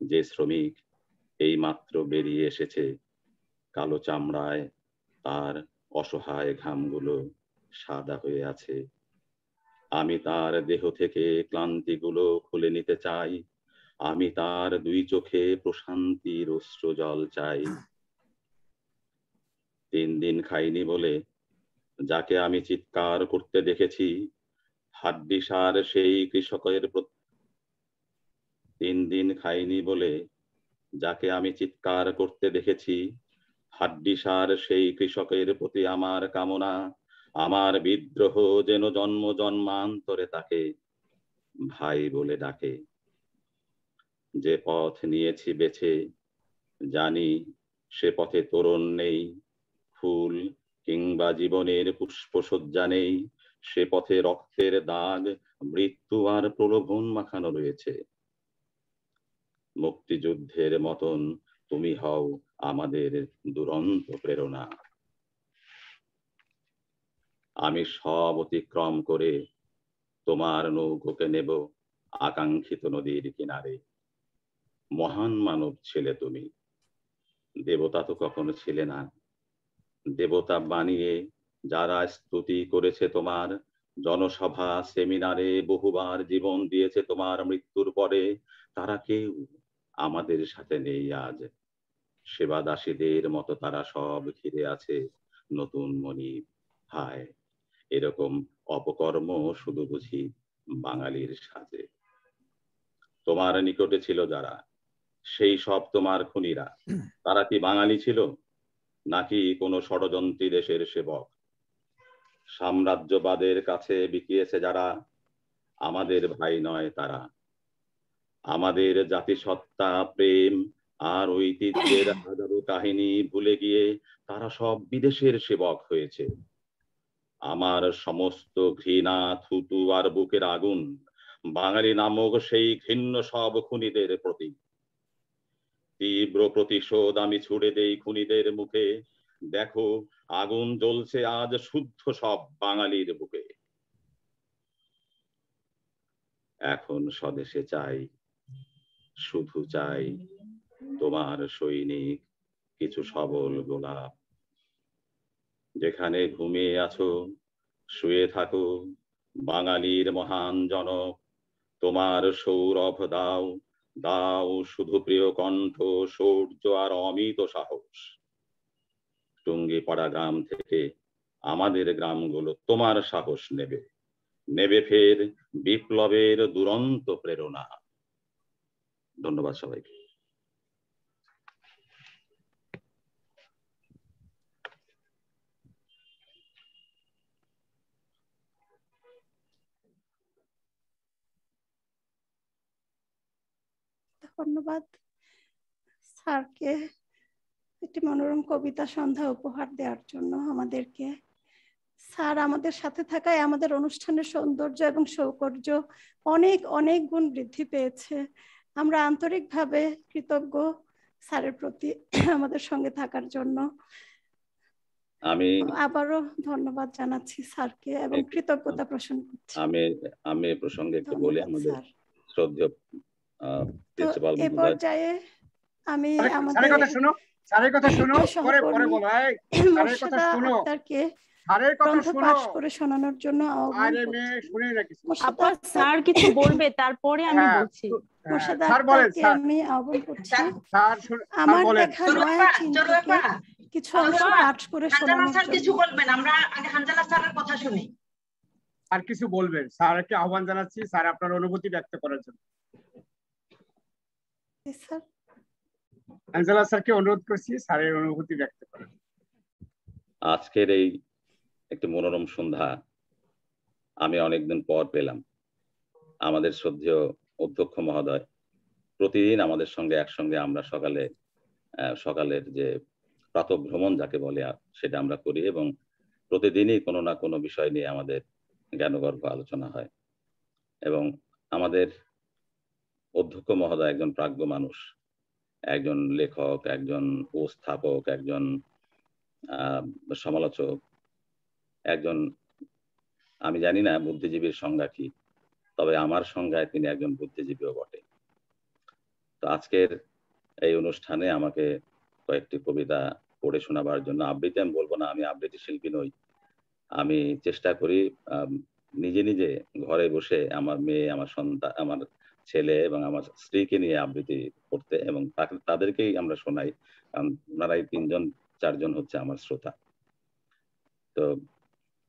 S10: যে শ্রমিক এই মাত্র বেরিয়ে এসেছে, কালো চামড়ায় তার অসহায় ঘামগুলো সাদা হয়ে আছে, আমি তার দেহ থেকে ক্লান্তিগুলো খুলে নিতে চাই, আমি তার দুই চোখে প্রশান্তির অশ্রু জল চাই। 3 দিন খাইনি বলে যাকে আমি চিৎকার করতে দেখেছি, হাড্ডিসার সেই কৃষকের 3 দিন খাইনি বলে যাকে আমি চিৎকার করতে দেখেছি, হাড্ডিসার সেই কৃষকের প্রতি আমার কামনা, আমার বিদ্রোহ যেন জন্ম জন্মান্তরে তাকে ভাই বলে ডাকে। যে পথ নিয়েছি বেছে জানি সে পথে তোরণ নেই, ফুল কিংবা জীবনের পুষ্পসজ্জা নেই, সে পথে রক্তের দাগ, মৃত্যু আর প্রলোভন মাখানো রয়েছে। মুক্তিযুদ্ধের মতন তুমি হও আমাদের দুরন্ত প্রেরণা। আমি সব অতিক্রম করে তোমার নৌকোকে নেব আকাঙ্ক্ষিত নদীর কিনারে। মহান মানব ছিলে তুমি, দেবতা তো কখনো ছিলে না। দেবতা বানিয়ে যারা স্তুতি করেছে তোমার, জনসভা সেমিনারে বহুবার জীবন দিয়েছে তোমার মৃত্যুর পরে, তারা কেউ আমাদের সাথে নেই আজ। সেবা দাসীদের মতো তারা সব ঘিরে আছে নতুন মনিব। হায়, এরকম অপকর্ম শুধু বুঝি বাঙালির সাজে। তোমার নিকটে ছিল যারা, সেই সব তোমার খুনিরা, তারা কি বাঙালি ছিল নাকি কোনো ষড়যন্ত্রী দেশের সেবক? সাম্রাজ্যবাদের কাছে বিকিয়েছে যারা, আমাদের ভাই নয় তারা। আমাদের জাতিসত্তা, প্রেম আর ঐতিহ্যের হাজারো কাহিনী ভুলে গিয়ে তারা সব বিদেশের সেবক হয়েছে। আমার সমস্ত ঘৃণা, থুতু আর বুকের আগুন বাঙালি নামক সেই ঘৃণ্য সব খুনিদের প্রতি। তীব্র প্রতিশোধ আমি ছুড়ে দেই খুনিদের মুখে, দেখো আগুন জ্বলছে আজ শুদ্ধ সব বাঙালির বুকে। এখন স্বদেশে চাই, শুধু চাই তোমার সৈনিক কিছু সবল গোলাপ। যেখানে ঘুমিয়ে আছো শুয়ে থাকো বাঙালির মহান জনক, তোমার সৌরভ দাও, দাও শুধু প্রিয় কণ্ঠ, শৌর্য আর অমিত সাহস। টুঙ্গিপাড়া গ্রাম থেকে আমাদের গ্রামগুলো তোমার সাহস নেবে, নেবে ফের বিপ্লবের দুরন্ত প্রেরণা। ধন্যবাদ সবাইকে।
S2: ধন্যবাদ স্যারকে একটি মনোরম কবিতা সন্ধ্যা উপহার দেওয়ার জন্য আমাদেরকে। স্যার আমাদের সাথে থাকায় আমাদের অনুষ্ঠানের সৌন্দর্য এবং সৌকর্য অনেক অনেক গুণ বৃদ্ধি পেয়েছে। আমরা আন্তরিকভাবে কৃতজ্ঞ স্যারের প্রতি আমাদের সঙ্গে থাকার জন্য।
S10: আমি
S2: আবারও ধন্যবাদ জানাচ্ছি স্যারকে এবং কৃতজ্ঞতা পোষণ করছি।
S10: আমি এই প্রসঙ্গে একটু বলি, আমাদের শ্রদ্ধেয় প্রিন্সিপাল
S2: এই পর্যায়ে আমি
S1: স্যারের কথা শুনো, স্যারের কথা শুনো, পরে পরে বলো। স্যারের কথা শুনো,
S2: আপনাকে
S1: স্যারের কথা শুনো,
S2: পাঠ করে শোনানোর জন্য আহ্বান
S1: আরে
S2: করছি।
S1: মেয়ে শুনে না কিছু।
S6: আপা স্যার কিছু বলবে, তারপরে আমি বলছি।
S1: স্যার বলেন, স্যার
S2: আমি আহ্বান করছি
S1: স্যার
S2: আমার
S1: বলেন।
S2: দেখা নয়া চিন থেকে কিছু অংশ পাঠ করে শোনানোর জন্য।
S14: কিছু বলবেন, আমরা আগে হানজালা স্যারের কথা শুনি।
S1: আর কিছু বলবেন? স্যারকে আহ্বান জানাচ্ছি স্যার আপনার অনুভূতি ব্যক্ত করার জন্য।
S2: স্যার
S1: আঞ্জেলা স্যারকে অনুরোধ করছি স্যারের অনুভূতি ব্যক্ত করার।
S10: আজকের এই একটি মনোরম সন্ধ্যা আমি অনেকদিন পর পেলাম। আমাদের শ্রদ্ধেয় অধ্যক্ষ মহোদয় প্রতিদিন আমাদের সঙ্গে একসঙ্গে আমরা সকালের যে প্রাতঃভ্রমণ যাকে বলে সেটা আমরা করি, এবং প্রতিদিনই কোনো না কোনো বিষয় নিয়ে আমাদের জ্ঞানগর্ভ আলোচনা হয়। এবং আমাদের অধ্যক্ষ মহোদয় একজন প্রাজ্ঞ মানুষ, একজন লেখক, একজন উপস্থাপক, একজন সমালোচক, একজন, আমি জানি না বুদ্ধিজীবীর সংজ্ঞা কি, তবে আমার সংজ্ঞায় তিনি একজন বুদ্ধিজীবীও বটে। তো আজকের এই অনুষ্ঠানে আমাকে কয়েকটি কবিতা পড়ে শোনাবার জন্য, আবৃত্তি আমি বলবো না, আমি আবৃত্তি শিল্পী নই। আমি চেষ্টা করি নিজে নিজে ঘরে বসে আমার মেয়ে, আমার সন্তান, আমার ছেলে এবং আমার স্ত্রীকে নিয়ে আবৃত্তি করতে, এবং তাদেরকেই আমরা শোনাই, কারণ ওনারাই 3-4 জন হচ্ছে আমার শ্রোতা। তো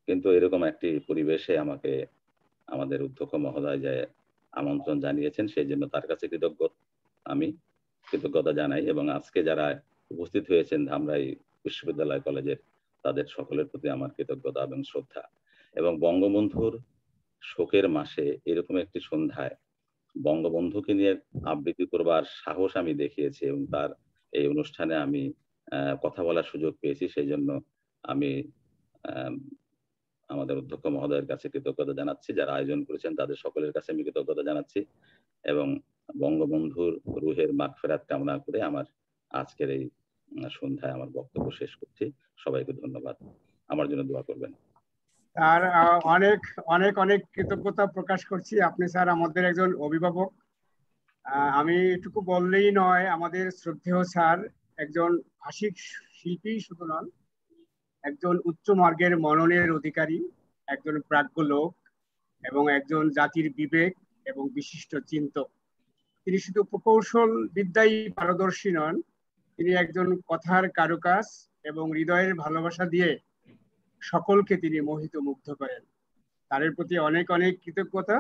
S10: কিন্তু এরকম একটি পরিবেশে আমাকে আমাদের অধ্যক্ষ মহোদয় যে আমন্ত্রণ জানিয়েছেন, সেই জন্য তার কাছে কৃতজ্ঞতা জানাই। এবং আজকে যারা উপস্থিত হয়েছেন ধামরাই বিশ্ববিদ্যালয় কলেজের, তাদের সকলের প্রতি আমার কৃতজ্ঞতা এবং শ্রদ্ধা। এবং বঙ্গবন্ধুর শোকের মাসে এরকম একটি সন্ধ্যায় বঙ্গবন্ধুকে নিয়ে আবৃত্তি করবার সাহস আমি দেখিয়েছি, এবং তার এই অনুষ্ঠানে আমি কথা বলার সুযোগ পেয়েছি। সেই জন্য আমি আমাদের অধ্যক্ষ মহোদয়ের কাছে কৃতজ্ঞতা জানাচ্ছি, যারা আয়োজন করেছেন তাদের সকলের কাছে আমি কৃতজ্ঞতা জানাচ্ছি, এবং বঙ্গবন্ধুর রুহের মাগফিরাত কামনা করে আমার আজকের এই সন্ধ্যায় আমার বক্তব্য শেষ করছি। সবাইকে ধন্যবাদ, আমার জন্য দোয়া করবেন।
S1: স্যার অনেক অনেক অনেক কৃতজ্ঞতা প্রকাশ করছি। আপনি স্যার আমাদের একজন অভিভাবক। আমি এটুকু বললেই নয়, আমাদের শ্রদ্ধেয় স্যার একজন ভাষিক শিল্পী শুধু নন, একজন উচ্চ মার্গের মননের অধিকারী, একজন প্রাজ্ঞ লোক এবং একজন জাতির বিবেক এবং বিশিষ্ট চিন্তক। তিনি শুধু প্রকৌশল বিদ্যায় পারদর্শী নন, তিনি একজন কথার কারুকাজ এবং হৃদয়ের ভালোবাসা দিয়ে সকলকে তিনি মোহিত মুগ্ধ করেন। তার প্রতি অনেক অনেক কৃতজ্ঞতা।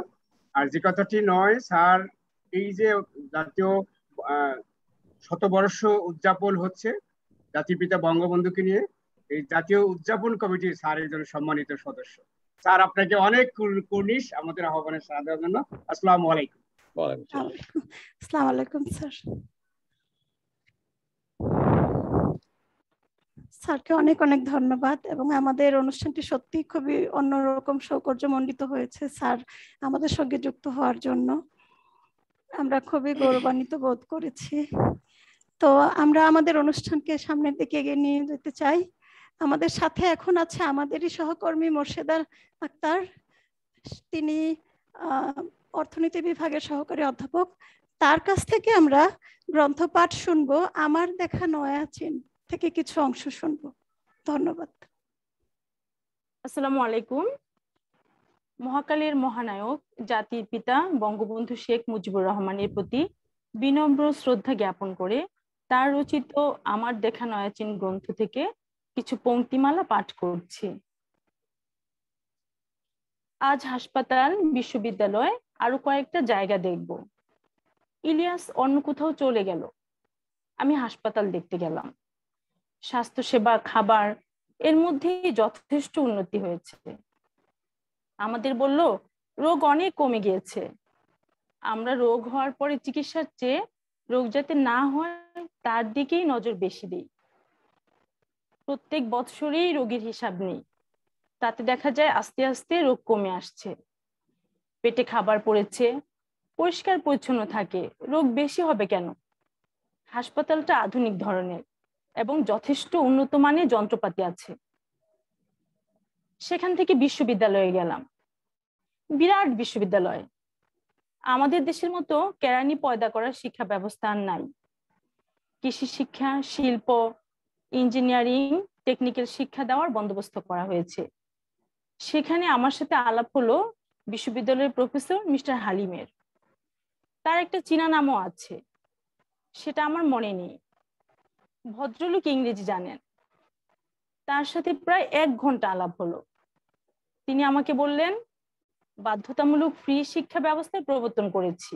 S1: আর যে কথাটি নয়, স্যার এই যে জাতীয় শতবর্ষ উদযাপন হচ্ছে জাতিপিতা বঙ্গবন্ধুকে নিয়ে, এই জাতীয় উদযাপন কমিটির স্যার একজন সম্মানিত সদস্য। স্যার আপনাকে অনেক কুর্নিশ আমাদের আহ্বানে সাড়া দেওয়ার জন্য। আসসালামু আলাইকুম।
S2: আসসালামু আলাইকুম স্যার। স্যারকে অনেক অনেক ধন্যবাদ, এবং আমাদের অনুষ্ঠানটি সত্যি খুবই অন্যরকম সৌকর্যমণ্ডিত হয়েছে। স্যার আমাদের সঙ্গে যুক্ত হওয়ার জন্য আমরা খুবই গৌরবান্বিত বোধ করেছি। তো আমরা আমাদের অনুষ্ঠানকে সামনের দিকে এগিয়ে নিয়ে যেতে চাই। আমাদের সাথে এখন আছে আমাদেরই সহকর্মী মোর্শেদা আক্তার, তিনি অর্থনীতি বিভাগের সহকারী অধ্যাপক। তার কাছ থেকে আমরা গ্রন্থপাঠ শুনবো, আমার দেখা নয়া চিন থেকে কিছু অংশ শুনবো। ধন্যবাদ।
S6: আসসালামু আলাইকুম। মহাকালের মহানায়ক জাতির পিতা বঙ্গবন্ধু শেখ মুজিবুর রহমানের প্রতি বিনম্র শ্রদ্ধা জ্ঞাপন করে তার রচিত আমার দেখা নয়া চিন গ্রন্থ থেকে কিছু পংক্তিমালা পাঠ করছি। আজ হাসপাতাল, বিশ্ববিদ্যালয়, আরো কয়েকটা জায়গা দেখব। ইলিয়াস অন্য কোথাও চলে গেল, আমি হাসপাতাল দেখতে গেলাম। স্বাস্থ্যসেবা, খাবার, এর মধ্যে যথেষ্ট উন্নতি হয়েছে। আমাদের বলল রোগ অনেক কমে গিয়েছে। আমরা রোগ হওয়ার পরে চিকিৎসার চেয়ে রোগ যাতে না হয় তার দিকেই নজর বেশি দিই। প্রত্যেক বৎসরেই রোগীর হিসাব নেই, তাতে দেখা যায় আস্তে আস্তে রোগ কমে আসছে। পেটে খাবার পড়েছে, পরিষ্কার পরিচ্ছন্ন থাকে, রোগ বেশি হবে কেন? হাসপাতালটা আধুনিক ধরনের এবং যথেষ্ট উন্নত মানের যন্ত্রপাতি আছে। সেখান থেকে বিশ্ববিদ্যালয়ে গেলাম, বিরাট বিশ্ববিদ্যালয়। আমাদের দেশের মতো কেরানি পয়দা করার শিক্ষা ব্যবস্থা আর নাই। কৃষি শিক্ষা, শিল্প, ইঞ্জিনিয়ারিং, টেকনিক্যাল শিক্ষা দেওয়ার বন্দোবস্ত করা হয়েছে। সেখানে আমার সাথে আলাপ হলো বিশ্ববিদ্যালয়ের প্রফেসর মিস্টার হালিমের। তার একটা চীনা নামও আছে, সেটা আমার মনে নেই। ভদ্রলোক ইংরেজি জানেন। তার সাথে প্রায় 1 ঘন্টা আলাপ হলো। তিনি আমাকে বললেন, বাধ্যতামূলক ফ্রি শিক্ষা ব্যবস্থার প্রবর্তন করেছি।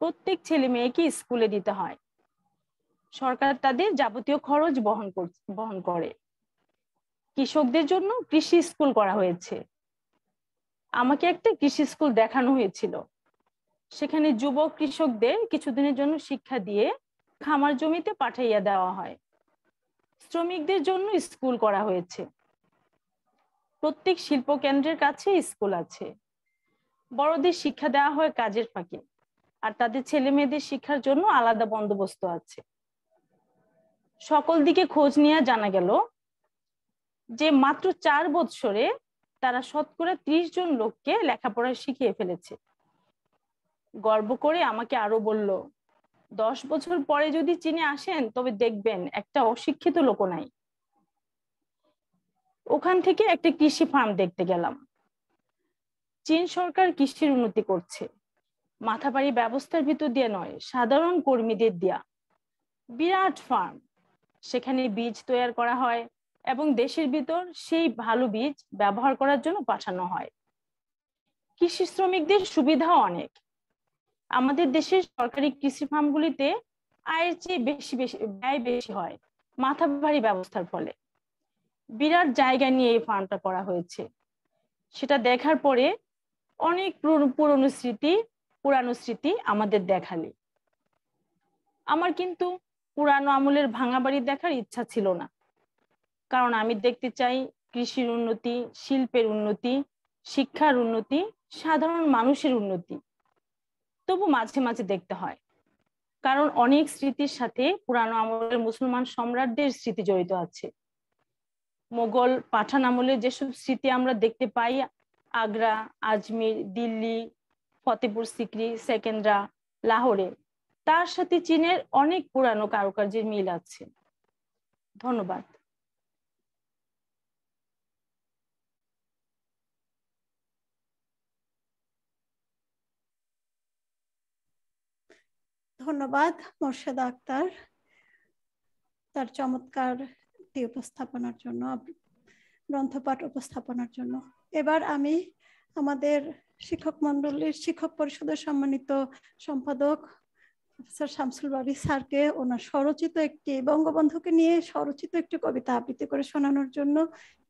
S6: প্রত্যেক ছেলে মেয়েকে স্কুলে দিতে হয়। সরকার তাদের যাবতীয় খরচ বহন করে। কৃষকদের জন্য কৃষি স্কুল করা হয়েছে। আমাকে একটা কৃষি স্কুল দেখানো হয়েছিল। সেখানে যুবক কৃষকদের কিছুদিনের জন্য শিক্ষা দিয়ে খামার জমিতে পাঠাইয়া দেওয়া হয়। শ্রমিকদের জন্য স্কুল করা হয়েছে। প্রত্যেক শিল্প কেন্দ্রের কাছে স্কুল আছে। বড়দের শিক্ষা দেওয়া হয় কাজের ফাঁকে, আর তাদের ছেলে মেয়েদের শিক্ষার জন্য আলাদা বন্দোবস্ত আছে। সকল দিকে খোঁজ নিয়ে জানা গেল যে মাত্র 4 বৎসরে তারা শতকরা 30 জন লোককে লেখাপড়া শিখিয়ে ফেলেছে। গর্ব করে আমাকে আরো বলল, 10 বছর পরে যদি চীনে আসেন তবে দেখবেন একটা অশিক্ষিত লোক নাই। ওখান থেকে একটা কৃষি ফার্ম দেখতে গেলাম। চীন সরকার কৃষির উন্নতি করছে, মাথাবাড়ি ব্যবস্থার ভিতর দিয়ে নয়, সাধারণ কর্মীদের দিয়া। বিরাট ফার্ম, সেখানে বীজ তৈরি করা হয় এবং দেশের ভিতর সেই ভালো বীজ ব্যবহার করার জন্য পাঠানো হয়। কৃষি শ্রমিকদের সুবিধাও অনেক। আমাদের দেশের সরকারি কৃষি ফার্মগুলিতে আয়ের চেয়ে ব্যয় বেশি হয় মাথাভারী ব্যবস্থার ফলে। বিরাট জায়গা নিয়ে এই ফার্মটা করা হয়েছে। সেটা দেখার পরে অনেক পুরানো স্মৃতি আমাদের দেখালে। আমার কিন্তু পুরানো আমলের ভাঙা বাড়ি দেখার ইচ্ছা ছিল না, কারণ আমি দেখতে চাই কৃষির উন্নতি, শিল্পের উন্নতি, শিক্ষার উন্নতি, সাধারণ মানুষের উন্নতি। তবু মাঝে মাঝে দেখতে হয়, কারণ অনেক স্মৃতির সাথে পুরানো আমলের মুসলমান সম্রাটদের স্মৃতি জড়িত আছে। মোগল পাঠান আমলে যেসব স্মৃতি আমরা দেখতে পাই আগ্রা, আজমির, দিল্লি, ফতেপুর সিকরি, সেকেন্দ্রা, লাহোরে, তার সাথে চীনের অনেক পুরানো কারুকার্যের মিল আছে। ধন্যবাদ।
S2: ধন্যবাদ মোর্শেদা আক্তার তার চমৎকার উপস্থাপনার জন্য, গ্রন্থপাঠ উপস্থাপনার জন্য। এবার আমি আমাদের শিক্ষক মন্ডলীর শিক্ষক পরিষদের সম্মানিত সম্পাদক প্রফেসর শামসুল বারী স্যারকে ওনার স্বরচিত একটি, বঙ্গবন্ধুকে নিয়ে স্বরচিত একটি কবিতা আবৃত্তি করে শোনানোর জন্য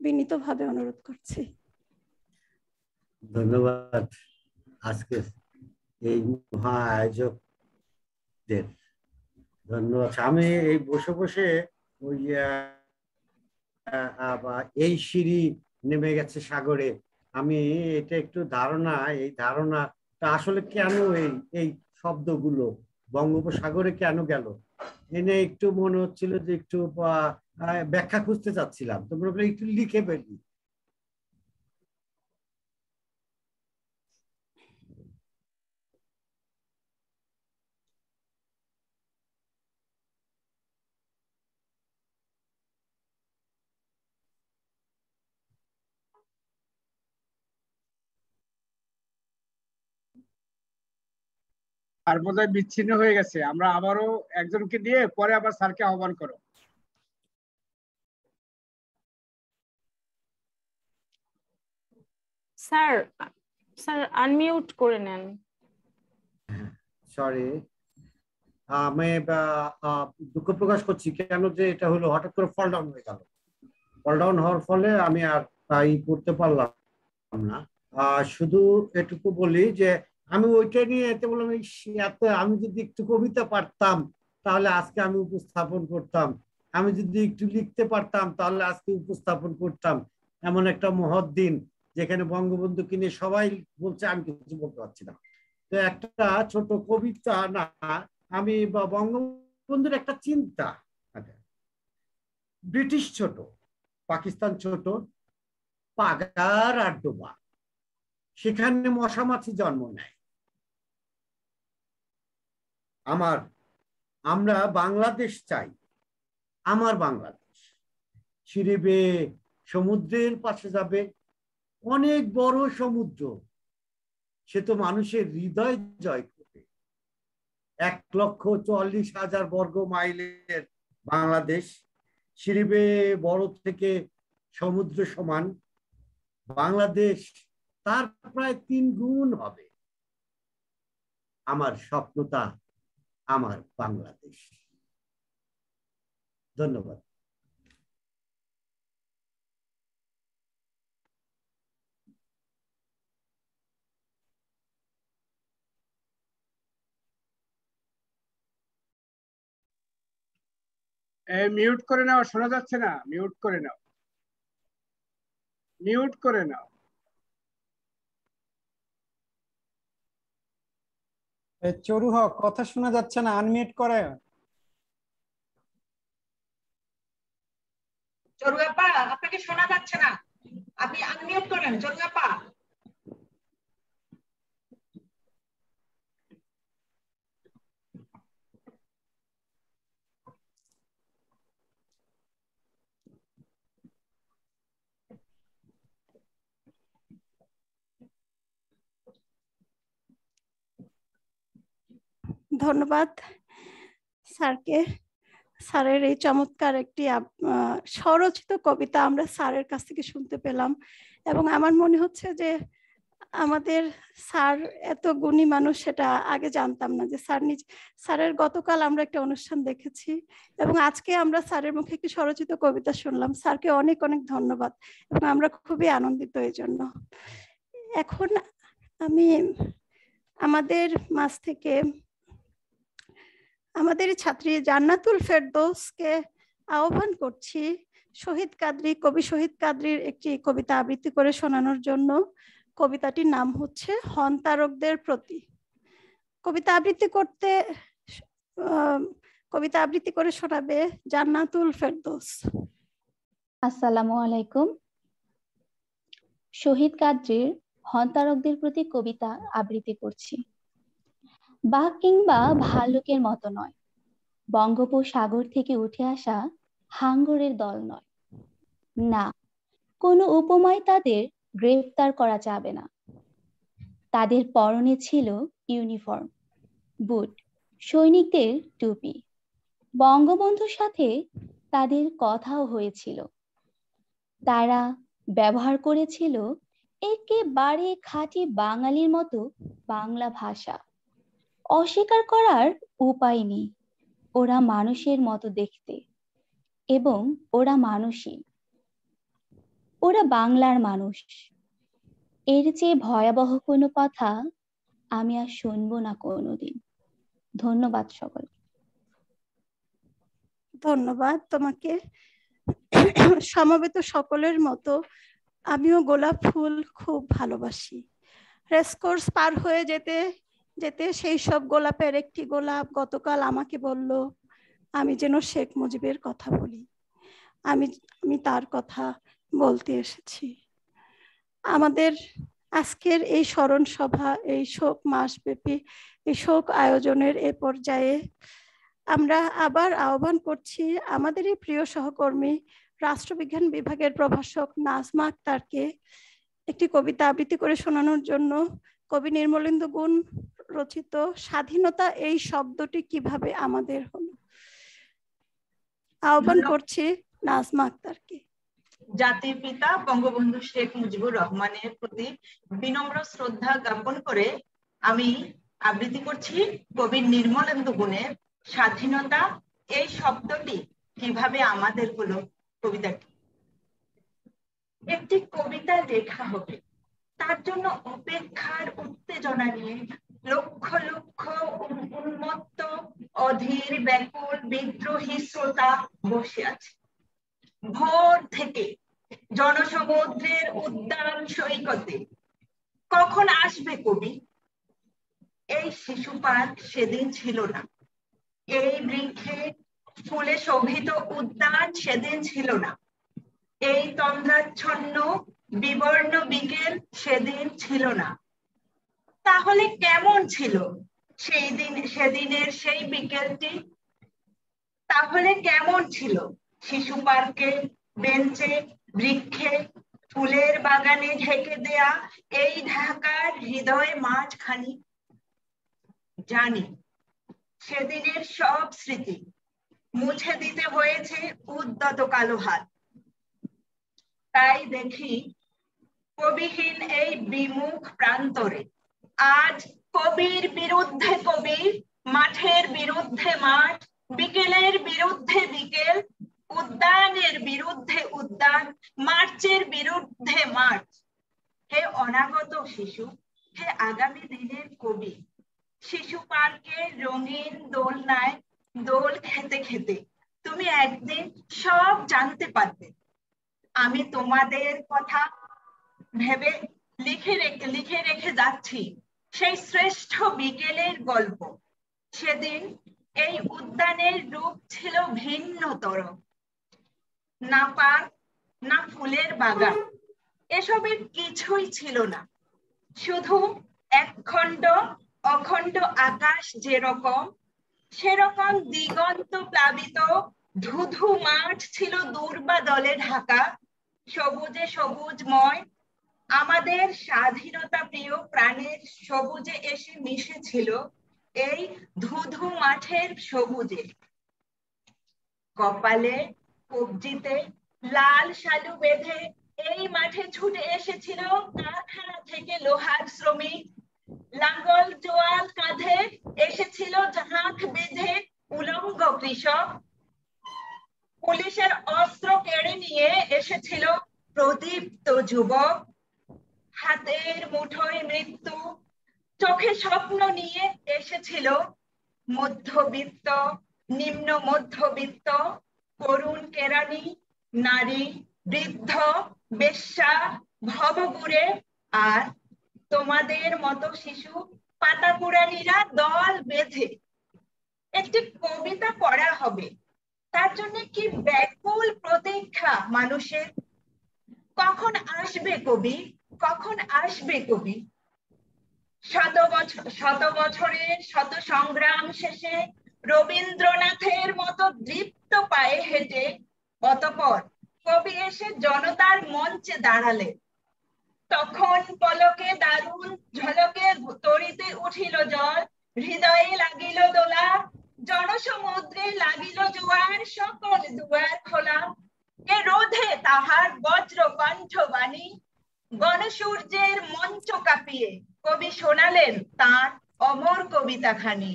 S2: বিনীতভাবে অনুরোধ করছি।
S15: ধন্যবাদ আজকে এই মহা আয়োজকদের ধন্যবাদ। আমি এই বসে বসে ওই এই সিঁড়ি নেমে গেছে সাগরে, আমি এটা একটু এই ধারণাটা আসলে কেন এই শব্দগুলো বঙ্গোপসাগরে কেন গেল এনে একটু মনে হচ্ছিল যে একটু ব্যাখ্যা খুঁজতে চাচ্ছিলাম, তোমরা একটু লিখে ফেলি।
S1: আর বোধহয় বিচ্ছিন্ন হয়ে গেছে। আমরা আবারও একজনকে দিয়ে পরে আবার স্যারকে আহ্বান করো।
S6: স্যার আনমিউট করে নেন।
S15: সরি, আমি দুঃখ প্রকাশ করছি কেন যে এটা হলো হঠাৎ করে ফল ডাউন হয়ে গেল। ফল ডাউন হওয়ার ফলে আমি আর তাই করতে পারলাম না। শুধু এটুকু বলি যে আমি ওইটা নিয়ে এতে বললাম আমি যদি একটু কবিতা পারতাম তাহলে আজকে আমি উপস্থাপন করতাম, আমি যদি একটু লিখতে পারতাম তাহলে আজকে উপস্থাপন করতাম। এমন একটা মহৎ দিন যেখানে বঙ্গবন্ধুকে নিয়ে সবাই বলছে, আমি কিছু বলতে পারছি না। তো একটা ছোট কবিতা না, আমি বঙ্গবন্ধুর একটা চিন্তা। ব্রিটিশ ছোট, পাকিস্তান ছোট, পাগার আর ডোবা, সেখানে মশামাছি জন্ম নেয়। আমরা বাংলাদেশ চাই, আমার বাংলাদেশ ছিঁড়ে বেয়ে সমুদ্রের পাশে যাবে, অনেক বড় সমুদ্র, সে তো মানুষের হৃদয় জয় করবে। 1,44,000 বর্গ মাইলের বাংলাদেশ ছিঁড়ে বেয়ে বড় থেকে সমুদ্র সমান। বাংলাদেশ তার প্রায় 3 গুণ হবে। আমার স্বপ্নটা আমার বাংলাদেশ। ধন্যবাদ।
S1: মিউট করে নাও, শোনা যাচ্ছে না, মিউট করে নাও, মিউট করে নাও।
S3: চরু হক, কথা শোনা যাচ্ছে না, আনমিউট করে।
S14: চরুয়াপা, আপনাকে শোনা যাচ্ছে না, আপনি আনমিউট করেন চরুয়াপা।
S2: ধন্যবাদ স্যারকে। স্যারের এই চমৎকার একটি স্বরচিত কবিতা আমরা স্যারের কাছ থেকে শুনতে পেলাম, এবং আমার মনে হচ্ছে যে আমাদের স্যার এত গুণী মানুষ সেটা আগে জানতাম না। যে স্যারের গতকাল আমরা একটা অনুষ্ঠান দেখেছি এবং আজকে আমরা স্যারের মুখে একটি স্বরচিত কবিতা শুনলাম। স্যারকে অনেক অনেক ধন্যবাদ এবং আমরা খুবই আনন্দিত এই জন্য। এখন আমি আমাদের মাঝ থেকে আমাদের ছাত্রী জান্নাতুল ফেরদৌসকে আহ্বান করছি শহীদ কাদরী, কবি শহীদ কাদরীর একটি কবিতা আবৃত্তি করে শোনানোর জন্য। কবিতাটির নাম হচ্ছে হন্তারকদের প্রতি। কবিতা আবৃত্তি করে শোনাবে জান্নাতুল ফেরদৌস।
S16: আসসালামু আলাইকুম। শহীদ কাদরীর হন্তারকদের প্রতি কবিতা আবৃত্তি করছি। বাঘ কিংবা ভাল্লুকের মতো নয়, বঙ্গোপসাগর থেকে উঠে আসা হাঙ্গরের দল নয়। না, কোনো উপমায় তাদের গ্রেফতার করা যাবে না। তাদের পরনে ছিল ইউনিফর্ম, বুট, সৈনিকদের টুপি। বঙ্গবন্ধুর সাথে তাদের কথাও হয়েছিল। তারা ব্যবহার করেছিল একেবারে খাঁটি বাঙালির মতো বাংলা ভাষা। অস্বীকার করার উপায় নেই, ওরা মানুষের মতো দেখতে এবং ওরা মানুষই। ওরা বাংলার মানুষ। এর চেয়ে ভয়াবহ কোনো কথা আমি আর শুনবো না কোনোদিন। ধন্যবাদ সকল।
S2: ধন্যবাদ তোমাকে। সমবেত সকলের মতো আমিও গোলাপ ফুল খুব ভালোবাসি। রেসকোর্স পার হয়ে যেতে যেতে সেই সব গোলাপের একটি গোলাপ গতকাল আমাকে বলল আমি যেন শেখ মুজিবের কথা বলি। আমি তার কথা বলতে এসেছি। আমাদের আজকের এই স্মরণ সভা, এই শোক মাসব্যাপী এই শোক আয়োজনের এ পর্যায়ে আমরা আবার আহ্বান করছি আমাদের এই প্রিয় সহকর্মী রাষ্ট্রবিজ্ঞান বিভাগের প্রভাষক নাজমা আক্তারকে একটি কবিতা আবৃত্তি করে শোনানোর জন্য। কবি নির্মলেন্দু গুণ রচিত স্বাধীনতা এই শব্দটি কিভাবে আমাদের হলো, আহ্বান করছি নাজমা আক্তারকে।
S14: জাতির পিতা বঙ্গবন্ধু শেখ মুজিবুর রহমানের প্রতি বিনম্র শ্রদ্ধা জ্ঞাপন করে আমি আবৃত্তি করছি কবি নির্মলেন্দু গুণের স্বাধীনতা এই শব্দটি কিভাবে আমাদের হলো কবিতাটি। একটি কবিতা লেখা হবে, তার জন্য অপেক্ষার উত্তেজনা নিয়ে লক্ষ লক্ষ উন্মত্ত অধীর ব্যাকুল বিদ্রোহী শ্রোতা বসে আছে। ভোর থেকে জনসমুদ্রের উদ্যান সৈকতে কখন আসবে কবি? এই শিশু পার্ক সেদিন ছিল না, এই বৃক্ষে ফুলে শোভিত উদ্যান সেদিন ছিল না, এই তন্দ্রাচ্ছন্ন বিবর্ণ বিকেল সেদিন ছিল না। তাহলে কেমন ছিল সেদিনের সেই বিকেলটি? তাহলে কেমন ছিল শিশু পার্কে, বেঞ্চে, বৃক্ষে, ফুলের বাগানে ঢেকে দেয়া এই ঢাকার হৃদয় মাঝখানি? জানি সেদিনের সব স্মৃতি মুছে দিতে হয়েছে উদ্যত কালো হাত। তাই দেখি কবিহীন এই বিমুখ প্রান্তরে আজ কবির বিরুদ্ধে কবি, মাঠের বিরুদ্ধে মাঠ, বিকেলের বিরুদ্ধে বিকেল, উদ্যানের বিরুদ্ধে উদ্যান, মার্চের বিরুদ্ধে মার্চ। হে অনাগত শিশু, হে আগামী দিনের কবি, শিশু পার্কে রঙিন দোলনায় দোল খেতে খেতে তুমি একদিন সব জানতে পারবে। আমি তোমাদের কথা ভেবে লিখে রেখে যাচ্ছি সেই শ্রেষ্ঠ বিকেলের গল্প। সেদিন এই উদ্যানের রূপ ছিল ভিন্নতর। না পার্ক, না ফুলের বাগান, এসবের কিছুই ছিল না। শুধু একখণ্ড অখণ্ড আকাশ যেরকম, সেরকম দিগন্ত প্লাবিত ধুধু মাঠ ছিল দুর্বাদলে ঢাকা, সবুজে সবুজময়। আমাদের স্বাধীনতা প্রিয় প্রাণের সবুজে এসে মিশেছিল এই ধুধু মাঠের সবুজে। কপালে কবজিতে লাল শালু বেঁধে এই মাঠে ছুটে এসেছিল কারখানা থেকে লোহার শ্রমিক, লাঙ্গল জোয়াল কাঁধে এসেছিল ঝাঁক বেঁধে উলঙ্গ কৃষক, পুলিশের অস্ত্র কেড়ে নিয়ে এসেছিল প্রদীপ্ত যুবক, হাতের মুঠোয় মৃত্যু, চোখে স্বপ্ন নিয়ে এসেছিল মধ্যবিত্ত, নিম্ন মধ্যবিত্ত, করুণ কেরানি, নারী, বৃদ্ধ, বেশ্যা, ভবঘুরে, আর তোমাদের মতো শিশু পাতাকুড়ানিরা দল বেঁধে। একটি কবিতা পড়া হবে, তার জন্য কি ব্যাকুল প্রতীক্ষা মানুষের। কখন আসবে কবি, কখন আসবে কবি? শত বছরের শত সংগ্রাম শেষে রবীন্দ্রনাথের মতো দৃপ্ত পায়ে হেঁটে অতঃপর কবি এসে জনতার মঞ্চে দাঁড়ালেন। তখন পলকে দারুণ ঝলকে তরিতে উঠিল জল, হৃদয়ে লাগিল দোলা, জনসমুদ্রে লাগিল জোয়ার, সকল দুয়ার খোলা। এ রোধে তাহার বজ্র কণ্ঠ বাণী, গণসূর্যের মঞ্চ কাঁপিয়ে কবি শোনালেন তার অমর কবিতা খানি।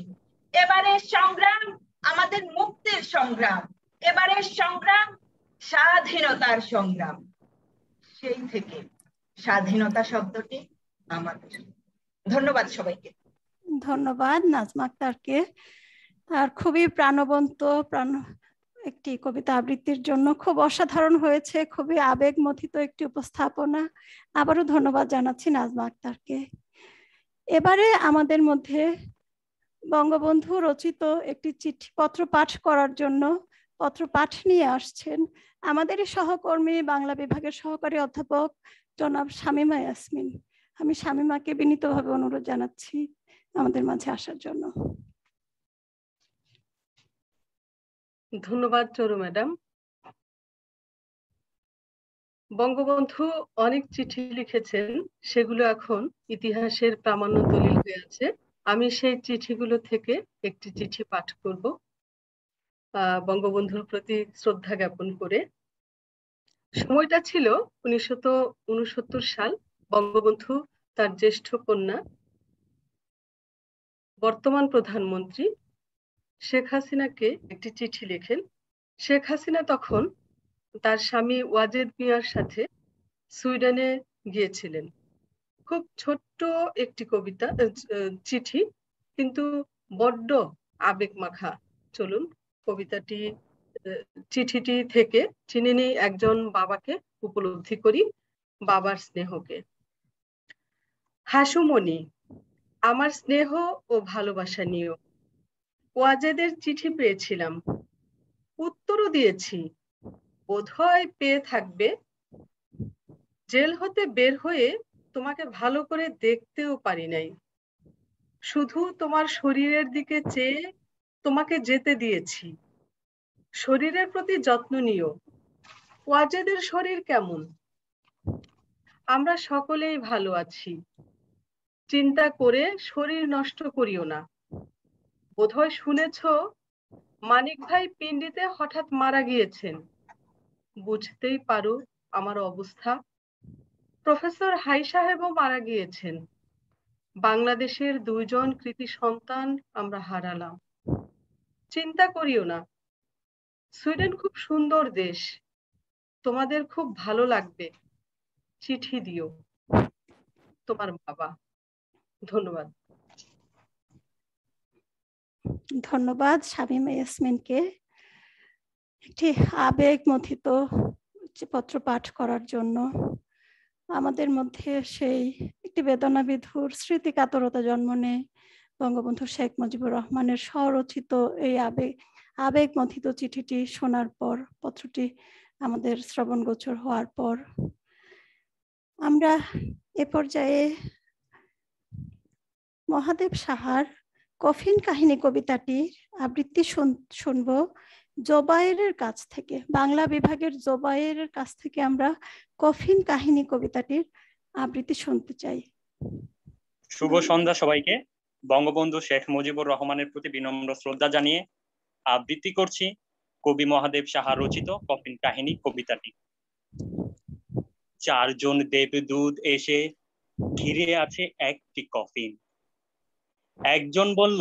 S14: এবারের সংগ্রাম আমাদের মুক্তির সংগ্রাম, এবারের সংগ্রাম স্বাধীনতার সংগ্রাম। সেই থেকে স্বাধীনতা শব্দটি আমাদের। ধন্যবাদ সবাইকে।
S2: ধন্যবাদ নাজমা আক্তারকে তার খুবই প্রাণবন্ত একটি কবিতা আবৃত্তির জন্য। খুব অসাধারণ হয়েছে, খুবই আবেগমথিত একটি উপস্থাপনা। আবারও ধন্যবাদ জানাচ্ছি নাজমা আক্তারকে। এবারে আমাদের মধ্যে বঙ্গবন্ধু রচিত একটি চিঠিপত্র পাঠ করার জন্য পত্র পাঠ নিয়ে আসছেন আমাদেরই সহকর্মী, বাংলা বিভাগের সহকারী অধ্যাপক জনাব শামীমা ইয়াসমিন। আমি শামীমাকে বিনীতভাবে অনুরোধ জানাচ্ছি আমাদের মাঝে আসার জন্য।
S5: ধন্যবাদ চরু ম্যাডাম। বঙ্গবন্ধু অনেক চিঠি লিখেছেন, সেগুলো এখন ইতিহাসের প্রামাণ্য দলিল হয়ে আছে। আমি সেই চিঠিগুলো থেকে একটি চিঠি পাঠ করব বঙ্গবন্ধুর প্রতি শ্রদ্ধা জ্ঞাপন করে। সময়টা ছিল 1969 সাল। বঙ্গবন্ধু তার জ্যেষ্ঠ কন্যা বর্তমান প্রধানমন্ত্রী শেখ হাসিনাকে একটি চিঠি লেখেন। শেখ হাসিনা তখন তার স্বামী ওয়াজেদ মিয়ার সাথে সুইডেনে গিয়েছিলেন। খুব ছোট্ট একটি কবিতা চিঠি, কিন্তু বড্ড আবেগ মাখা। চলুন কবিতাটি চিঠিটি থেকে চিনে নেই একজন বাবাকে, উপলব্ধি করি বাবার স্নেহকে। হাসুমণি, আমার স্নেহ ও ভালোবাসা নিও। ওয়াজেদের চিঠি পেয়েছিলাম, উত্তরও দিয়েছি, বোধহয় পেয়ে থাকবে। জেল হতে বের হয়ে তোমাকে ভালো করে দেখতেও পারি নাই, শুধু তোমার শরীরের দিকে চেয়ে তোমাকে যেতে দিয়েছি। শরীরের প্রতি যত্ন নিও। ওয়াজেদের শরীর কেমন? আমরা সকলেই ভালো আছি, চিন্তা করে শরীর নষ্ট করিও না। বোধহয় শুনেছ মানিক ভাই পিন্ডিতে হঠাৎ মারা গিয়েছেন। বুঝতেই পারো আমার অবস্থা। প্রফেসর হাই সাহেবও মারা গিয়েছেন। বাংলাদেশের 2 জন কৃতি সন্তান আমরা হারালাম। চিন্তা করিও না, সুইডেন খুব সুন্দর দেশ, তোমাদের খুব ভালো লাগবে। চিঠি দিও। তোমার বাবা। ধন্যবাদ।
S2: ধন্যবাদ শামীমা ইয়াসমিনকে একটি আবেগ মথিত পত্র পাঠ করার জন্য। আমাদের মধ্যে সেই একটি বেদনাবিধুর স্মৃতিকাতরতা জন্ম নেয় বঙ্গবন্ধু শেখ মুজিবুর রহমানের স্বরচিত এই আবেগ মথিত চিঠিটি শোনার পর, পত্রটি আমাদের শ্রবণগোচর হওয়ার পর। আমরা এ পর্যায়ে মহাদেব সাহার কফিন কাহিনী কবিতাটির আবৃত্তি শুনব জোবায়েরের কাছ থেকে। বাংলা বিভাগের জোবায়েরের কাছ থেকে আমরা কফিন কাহিনী কবিতাটির আবৃত্তি শুনতে চাই।
S17: শুভ সন্ধ্যা সবাইকে। বঙ্গবন্ধু শেখ মুজিবুর রহমানের প্রতি বিনম্র শ্রদ্ধা জানিয়ে আবৃত্তি করছি কবি মহাদেব সাহা রচিত কফিন কাহিনী কবিতাটি। 4 জন দেবদূত এসে ঘিরে আছে একটি কফিন। একজন বলল,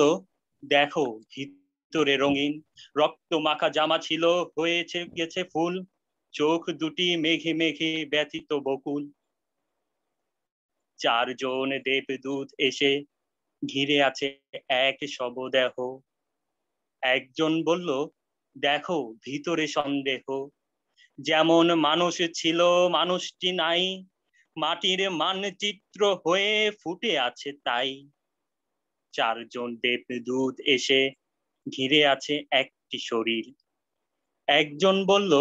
S17: দেখো ভিতরে রঙিন, রক্ত মাখা জামা ছিল, হয়েছে গেছে ফুল, চোখ দুটি মেঘে মেঘে ব্যথিত বকুল। 4 জন দেবদূত এসে ঘিরে আছে এক শবদেহ। একজন বলল, দেখো ভিতরে সন্দেহ, যেমন মানুষ ছিল মানুষটি নাই, মাটির মানচিত্র হয়ে ফুটে আছে তাই। 4 জন দেবদূত এসে ঘিরে আছে একটি শরীর। একজন বলল,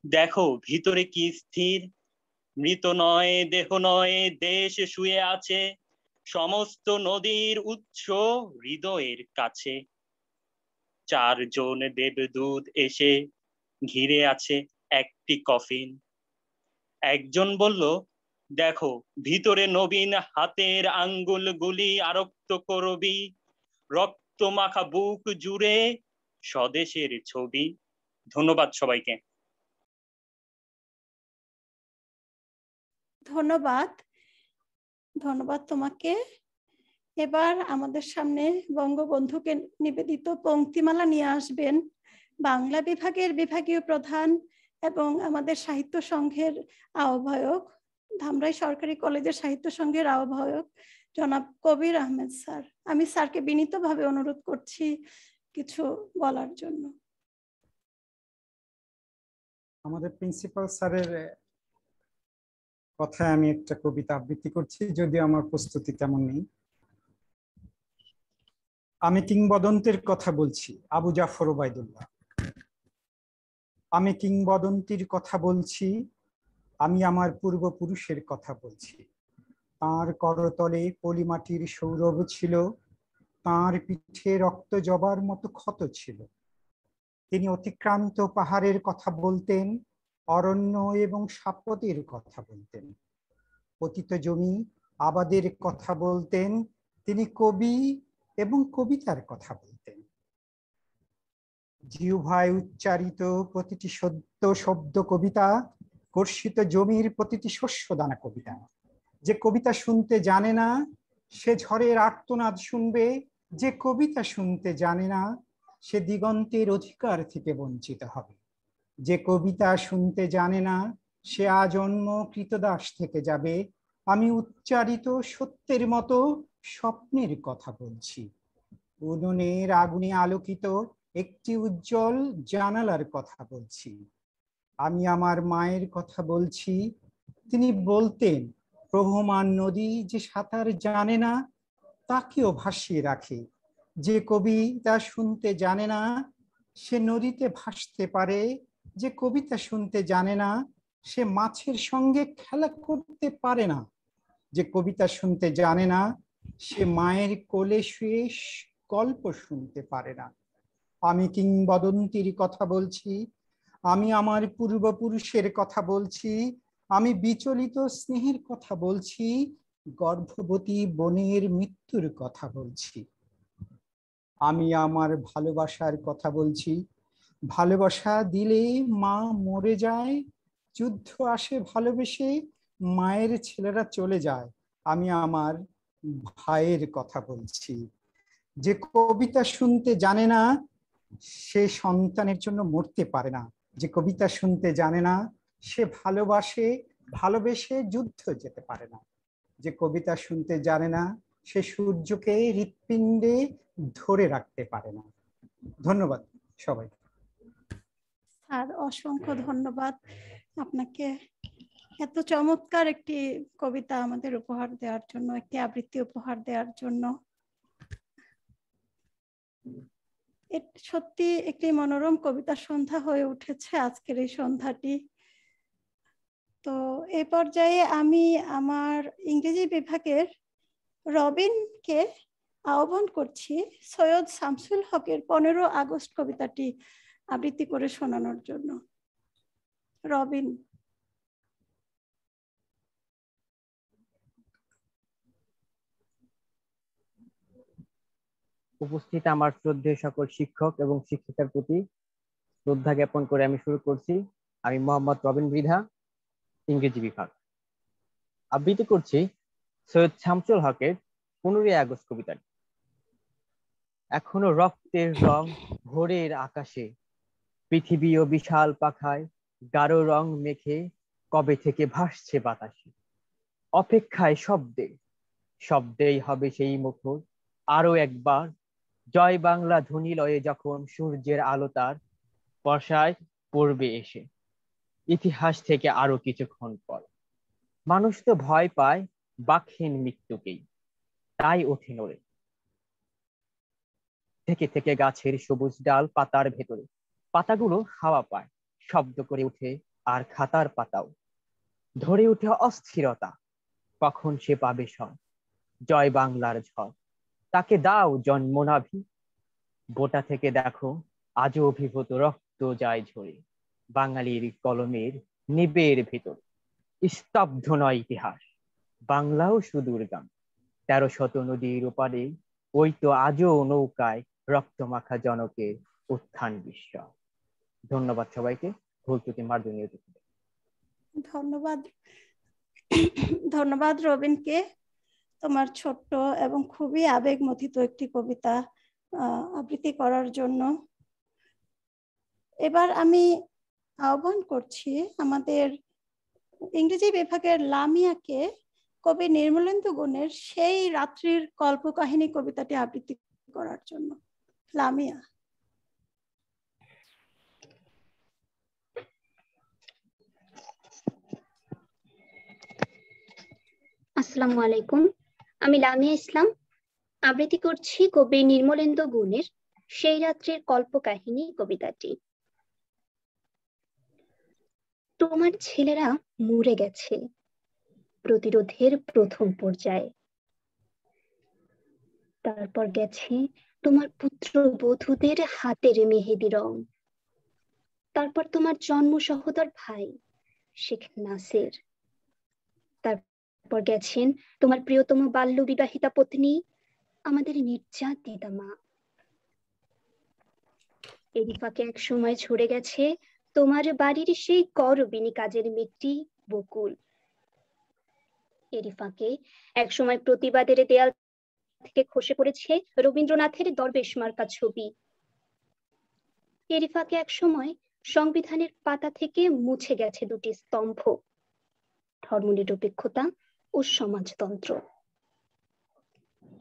S17: দেখো ভিতরে কি স্থির, মৃত নয় দেহ নয় দেশ শুয়ে আছে, সমস্ত নদীর উৎস হৃদয়ের কাছে। 4 জন দেবদূত এসে ঘিরে আছে একটি কফিন। একজন বলল, দেখো ভিতরে নবীন হাতের আঙ্গুলগুলি আরক্ত করবি, রক্ত মাখা বুক জুড়ে স্বদেশের ছবি। ধন্যবাদ সবাইকে।
S2: ধন্যবাদ, ধন্যবাদ তোমাকে। এবার আমাদের সামনে বঙ্গবন্ধুকে নিবেদিত পংক্তিমালা নিয়ে আসবেন বাংলা বিভাগের বিভাগীয় প্রধান এবং আমাদের সাহিত্য সংঘের আহ্বায়ক, ধামরাই সরকারি কলেজের সাহিত্য সংঘের আহ্বায়ক জনাব কবির আহমেদ স্যার। আমি স্যারকে বিনীতভাবে অনুরোধ করছি কিছু বলার জন্য।
S3: আমাদের প্রিন্সিপাল স্যারের কথায় আমি একটা কবিতা আবৃত্তি করছি, যদিও আমার প্রস্তুতি তেমন নেই। আমি কিংবদন্তির কথা বলছি, আবু জাফর ওবায়দুল্লাহ। আমি কিংবদন্তির কথা বলছি, আমি আমার পূর্বপুরুষের কথা বলছি। তাঁর করতলে পলিমাটির সৌরভ ছিল, তাঁর পিঠে রক্ত জবার মতো ক্ষত ছিল। তিনি অতিক্রান্ত পাহাড়ের কথা বলতেন, অরণ্য এবং সাপদের কথা বলতেন, পতিত জমি আবাদের কথা বলতেন। তিনি কবি এবং কবিতার কথা বলতেন। জিহ্বায় উচ্চারিত প্রতিটি সদ্য শব্দ কবিতা, কর্ষিত জমির প্রতিটি শস্যদানা কবিতা। যে কবিতা শুনতে জানে না সে ঝড়ের আর্তনাদ শুনবে, যে কবিতা শুনতে জানে না সে দিগন্তের অধিকার থেকে বঞ্চিত হবে। যে কবিতা শুনতে জানে না সে আজন্ম কৃতদাস থেকে যাবে। আমি উচ্চারিত সত্যের মতো স্বপ্নের কথা বলছি, উনুনের আগুনে আলোকিত একটি উজ্জ্বল জানালার কথা বলছি। আমি আমার মায়ের কথা বলছি, তিনি বলতেন প্রবহমান নদী যে সাঁতার জানে না তাকেও ভাসিয়ে রাখে। যে কবিতা শুনতে জানে না সে নদীতে ভাসতে পারে, যে কবিতা শুনতে জানে না সে মাছের সঙ্গে খেলা করতে পারে না, যে কবিতা শুনতে জানে না সে মায়ের কোলে শুয়ে গল্প শুনতে পারে না। আমি কিংবদন্তির কথা বলছি, আমি আমার পূর্বপুরুষের কথা বলছি, আমি বিচলিত স্নেহের কথা বলছি, গর্ভবতী বোনের মৃত্যুর কথা বলছি। আমি আমার ভালোবাসার কথা বলছি, ভালোবাসা দিলে মা মরে যায়, যুদ্ধ আসে ভালোবেসে মায়ের ছেলেরা চলে যায়। আমি আমার ভাইয়ের কথা বলছি। যে কবিতা শুনতে জানে না সে সন্তানের জন্য মরতে পারে না, যে কবিতা শুনতে জানে না সে ভালোবেসে যুদ্ধ যেতে পারে না, যে কবিতা শুনতে জানে না সে সূর্যকে হৃৎপিণ্ডে ধরে রাখতে পারে না। ধন্যবাদ সবাই।
S2: স্যার অসংখ্য ধন্যবাদ আপনাকে এত চমৎকার একটি কবিতা আমাদের উপহার দেওয়ার জন্য, একটি আবৃত্তি উপহার দেওয়ার জন্য। সত্যি একটি মনোরম কবিতা সন্ধ্যা হয়ে উঠেছে আজকের এই সন্ধ্যাটি। তো এই পর্যায়ে আমি আমার ইংরেজি বিভাগের রবিনকে আহ্বান করছি সৈয়দ শামসুল হকের 15 আগস্ট কবিতাটি আবৃত্তি করে শোনানোর জন্য। রবিন।
S18: উপস্থিত আমার শ্রদ্ধেয় সকল শিক্ষক এবং শিক্ষিকার প্রতি শ্রদ্ধা জ্ঞাপন করে আমি শুরু করছি। আমি মোহাম্মদ রবিন মৃধা, ইংরেজি বিভাগ। আবৃত্তি করছি সৈয়দ শামসুল হকের 15 আগস্ট কবিতাটি। এখনো রক্তের রং ভোরের আকাশে, পৃথিবী ও বিশাল পাখায় গাঢ় রং মেখে কবে থেকে ভাসছে বাতাসে। অপেক্ষায় শব্দেই হবে সেই মুখর আরো একবার, জয় বাংলা ধ্বনি লয়ে যখন সূর্যের আলো তার বর্ষায় পড়বে এসে ইতিহাস থেকে আরো কিছুক্ষণ পর। মানুষ তো ভয় পায় বাকহীন মৃত্যুকেই, তাই ওঠে নড়ে থেকে থেকে গাছের সবুজ ডাল পাতার ভেতরে। পাতাগুলো হাওয়া পায়, শব্দ করে উঠে, আর খাতার পাতাও ধরে উঠে অস্থিরতা, কখন সে পাবে সব জয় বাংলার ঝড়। তাকে দাও জন্মনাভি, বোটা থেকে দেখো আজও অভিভূত রক্ত যায় ঝরে বাঙালির কলমের নিবের ভেতর। স্তব্ধ নয় ইতিহাস, বাংলাও সুদূর গান, 1300 নদীর ওপারে ওই তো আজও নৌকায় রক্তমাখা জনকের উত্থান বিশ্বাস। ধন্যবাদ সবাইকে। ভুল ত্রুটি মার্জনীয়।
S2: ধন্যবাদ ধন্যবাদ রবিনকে তোমার ছোট্ট এবং খুবই আবেগমথিত একটি কবিতা আবৃত্তি করার জন্য। এবার আমি আহ্বান করছি আমাদের ইংরেজি বিভাগের লামিয়াকে কবি নির্মলেন্দু গুণের সেই রাত্রির কল্পকাহিনী কবিতাটি আবৃত্তি করার জন্য। লামিয়া।
S19: আসসালামু আলাইকুম, আমি লামিয়া ইসলাম আবৃত্তি করছি কবি নির্মলেন্দু গুণের সেই রাত্রির কল্পকাহিনী কবিতাটি। তোমার ছেলেরা মরে গেছে প্রতিরোধের প্রথম পর্যায়ে, তারপর গেছে তোমার পুত্র বধূদের হাতের মেহেদি রং, তারপর তোমার জন্ম সহোদর ভাই শেখ নাসের, তারপর গেছেন তোমার প্রিয়তম বাল্য বিবাহিতা পত্নী আমাদের নির্যাতিতা মা। এরই ফাঁকে এক সময় ঝরে গেছে তোমার বাড়ির সেই করবিনী কাজের মেয়েটি বকুল। এরই ফাঁকে এক সময় প্রতিবাদের দেয়াল থেকে খসে পড়েছে রবীন্দ্রনাথের দরবেশ মার্কা ছবি। এরই ফাঁকে এক সময় সংবিধানের পাতা থেকে মুছে গেছে দুটি স্তম্ভ, ধর্মনিরপেক্ষতা ও সমাজতন্ত্র।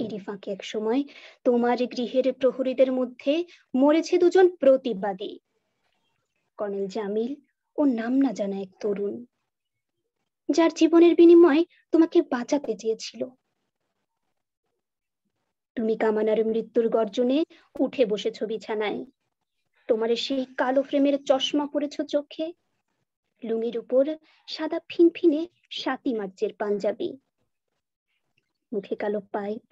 S19: এরই ফাঁকে এক সময় তোমার গৃহের প্রহরীদের মধ্যে মরেছে দুজন প্রতিবাদী, কর্নেল জামিল ও নাম না জানা এক তরুণ, যার জীবনের বিনিময়ে তোমাকে বাঁচাতে চেয়েছিল। তুমি কামানার মৃত্যুর গর্জনে উঠে বসেছ বিছানায়, তোমার সেই কালো ফ্রেমের চশমা পরেছ চোখে, লুঙ্গির উপর সাদা ফিনফিনে সাতি মার্চের পাঞ্জাবি, মুখে কালো পাইপ,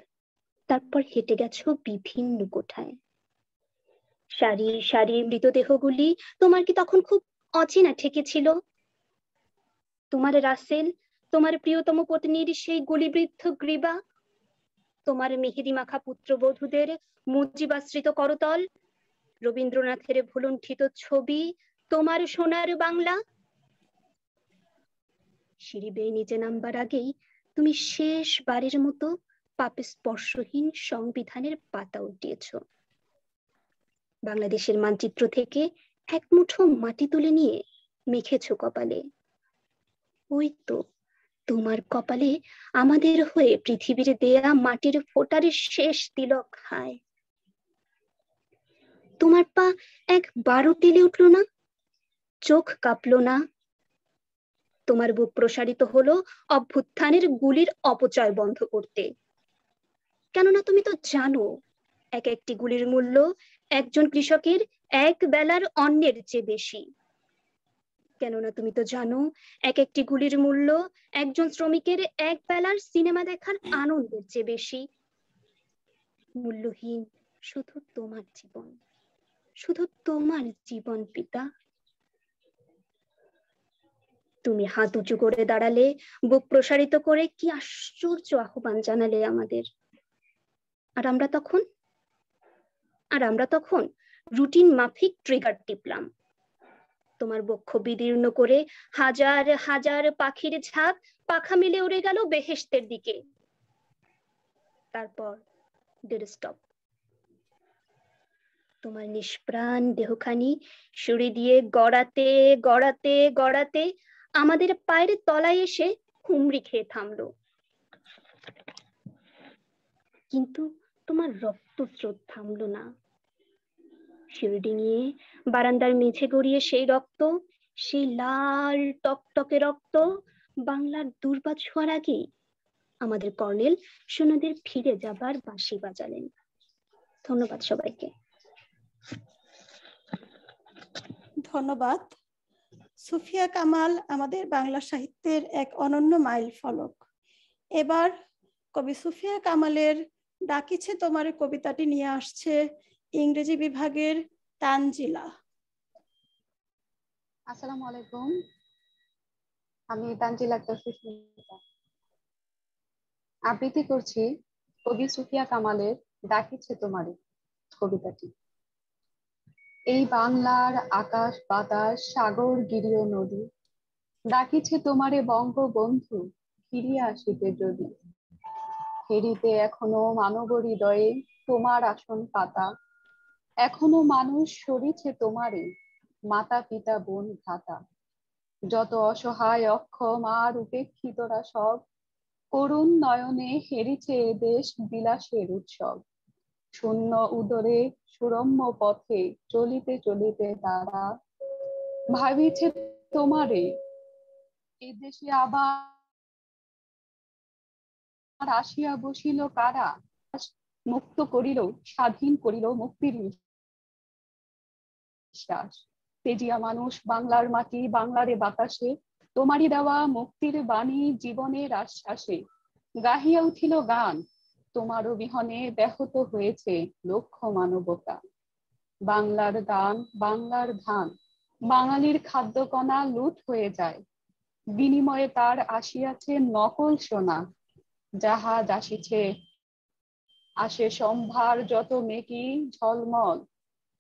S19: তারপর হেঁটে গেছো বিভিন্ন কোঠায়। সারি সারি মৃতদেহগুলি তোমার কি তখন খুব অচেনা ঠেকেছিল? তোমার রাসেল, তোমার প্রিয়তম পত্নীর সেই গুলিবৃদ্ধ গ্রীবা, তোমার মেহেদি মাখা পুত্রবধূদের মুজিবাশ্রিত করতল, রবীন্দ্রনাথের ভুলুণ্ঠিত ছবি, তোমার সোনার বাংলা। সিঁড়ি বেয়ে নিচে নামবার আগেই তুমি শেষবারের মতো পাপে স্পর্শহীন সংবিধানের পাতা উল্টিয়েছ। বাংলাদেশের মানচিত্র থেকে এক মুঠো মাটি তুলে নিয়ে মেখেছ কপালে। ওই তো তোমার কপালে আমাদের হয়ে পৃথিবীর দেয়া মাটির ফোঁটার শেষ তিলক হায়। তোমার পা একবারও টেলে উঠলো না, চোখ কাঁপলো না। তোমার বুক প্রসারিত হলো অভ্যুত্থানের গুলির অপচয় বন্ধ করতে। কেননা তুমি তো জানো এক একটি গুলির মূল্য একজন কৃষকের এক বেলার অন্নের চেয়ে বেশি। কেননা তুমি তো জানো এক একটি গুলির মূল্য একজন শ্রমিকের এক বেলার সিনেমা দেখার আনন্দের চেয়ে বেশি। মূল্যহীন শুধু তোমার জীবন, শুধু তোমার জীবন পিতা। তুমি হাত উঁচু করে দাঁড়ালে, বুক প্রসারিত করে কি আশ্চর্য আহ্বান জানালে আমাদের। আর আমরা তখন রুটিন মাফিক ট্রিগার টিপলাম। তোমার বক্ষ বিদীর্ণ করে হাজার হাজার পাখির ঝাঁক পাখা মেলে উড়ে গেল বেহেশতের দিকে। তারপর ডেড স্টপ। তোমার নিষ্প্রাণ দেহখানি সিঁড়ি দিয়ে গড়াতে গড়াতে গড়াতে আমাদের পায়ের তলায় এসে হুমড়ি খেয়ে থামলো। কিন্তু তোমার রক্তস্রোত থামলো না। সিঁড়ি নিয়ে বারান্দার মেঝে গড়িয়ে সেই রক্ত, সেই লাল টকটকে রক্ত বাংলার দুর্বার ছোঁয়ার আগেই আমাদের কর্নেল সৈন্যদের ফিরে যাবার বাঁশি বাজালেন। ধন্যবাদ সবাইকে।
S2: ধন্যবাদ। সুফিয়া কামাল আমাদের বাংলা সাহিত্যের এক অনন্য মাইল ফলক। এবার কবি সুফিয়া কামালের ডাকিছে তোমার কবিতাটি নিয়ে আসছে ইংরেজি বিভাগের তানজিলা।
S20: আসসালামু আলাইকুম, আমি তানজিলা সুস্মিতা। আবৃত্তি করছি কবি সুফিয়া কামালের ডাকিছে তোমারে কবিতাটি। এই বাংলার আকাশ বাতাস সাগর গিরিয় নদী ডাকিছে তোমারে বঙ্গবন্ধু ফিরিয়া আসিতে যদি। ফেরিতে এখনো মানব হৃদয়ে তোমার আসন পাতা, এখনো মানুষ সরিছে তোমারে মাতা পিতা বোন ভ্রাতা। যত অসহায় অক্ষম আর উপেক্ষিতরা সব করুণ নয়নে হেরিছে এ দেশ বিলাসের উৎসব। শূন্য উদরে সুরম্য পথে চলিতে চলিতে তারা ভাবিছে তোমারে এ দেশে আবার আসিয়া বসিল কারা। মুক্ত করিল স্বাধীন করিল মুক্তির নিঃশ্বাস। তেজিয়া মানুষ বাংলার মাটি বাংলারে বাতাসে তোমারই দেওয়া মুক্তির বাণী জীবনের আশ্বাসে গাহিয়া উঠিল গান। তোমারও বিহনে ব্যাহত হয়েছে লক্ষ মানবতা। বাংলার দান বাংলার ধান বাঙালির খাদ্যকণা লুট হয়ে যায়, বিনিময়ে তার আসিয়াছে নকল সোনা। জাহাজ আসিছে আসে সম্ভার যত মেকি ঝলমল,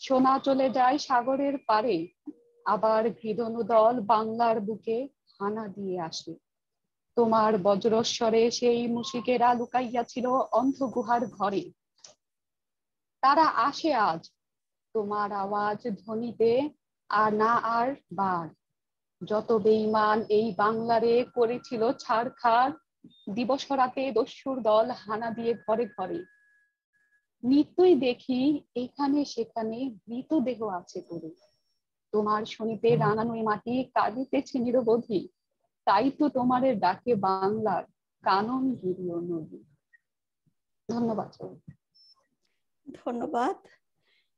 S20: সোনা চলে যায় সাগরের পারে, আবার ঘৃদনু দল বাংলার বুকে হানা দিয়ে আসে। তোমার বজ্রস্বরে সেই মুশিকেরা লুকাইয়াছিল অন্ধ গুহার ঘরে, তারা আসে আজ তোমার আওয়াজ ধ্বনিতে আর না আর বার। যত বেঈমান এই বাংলারে করেছিল ছাড়খাড়, দিবস রাতে দস্যুর দল হানা দিয়ে ঘরে ঘরে। নিত্যই দেখি এখানে সেখানে মৃতদেহ আছে পড়ে, তোমার শনিতে রাঙানো মাটি কাঁদিতেছে নিরবধি। তাই তো তোমারে ডাকে বাংলার কানন গিরিয় নদী। ধন্যবাদ।
S2: ধন্যবাদ।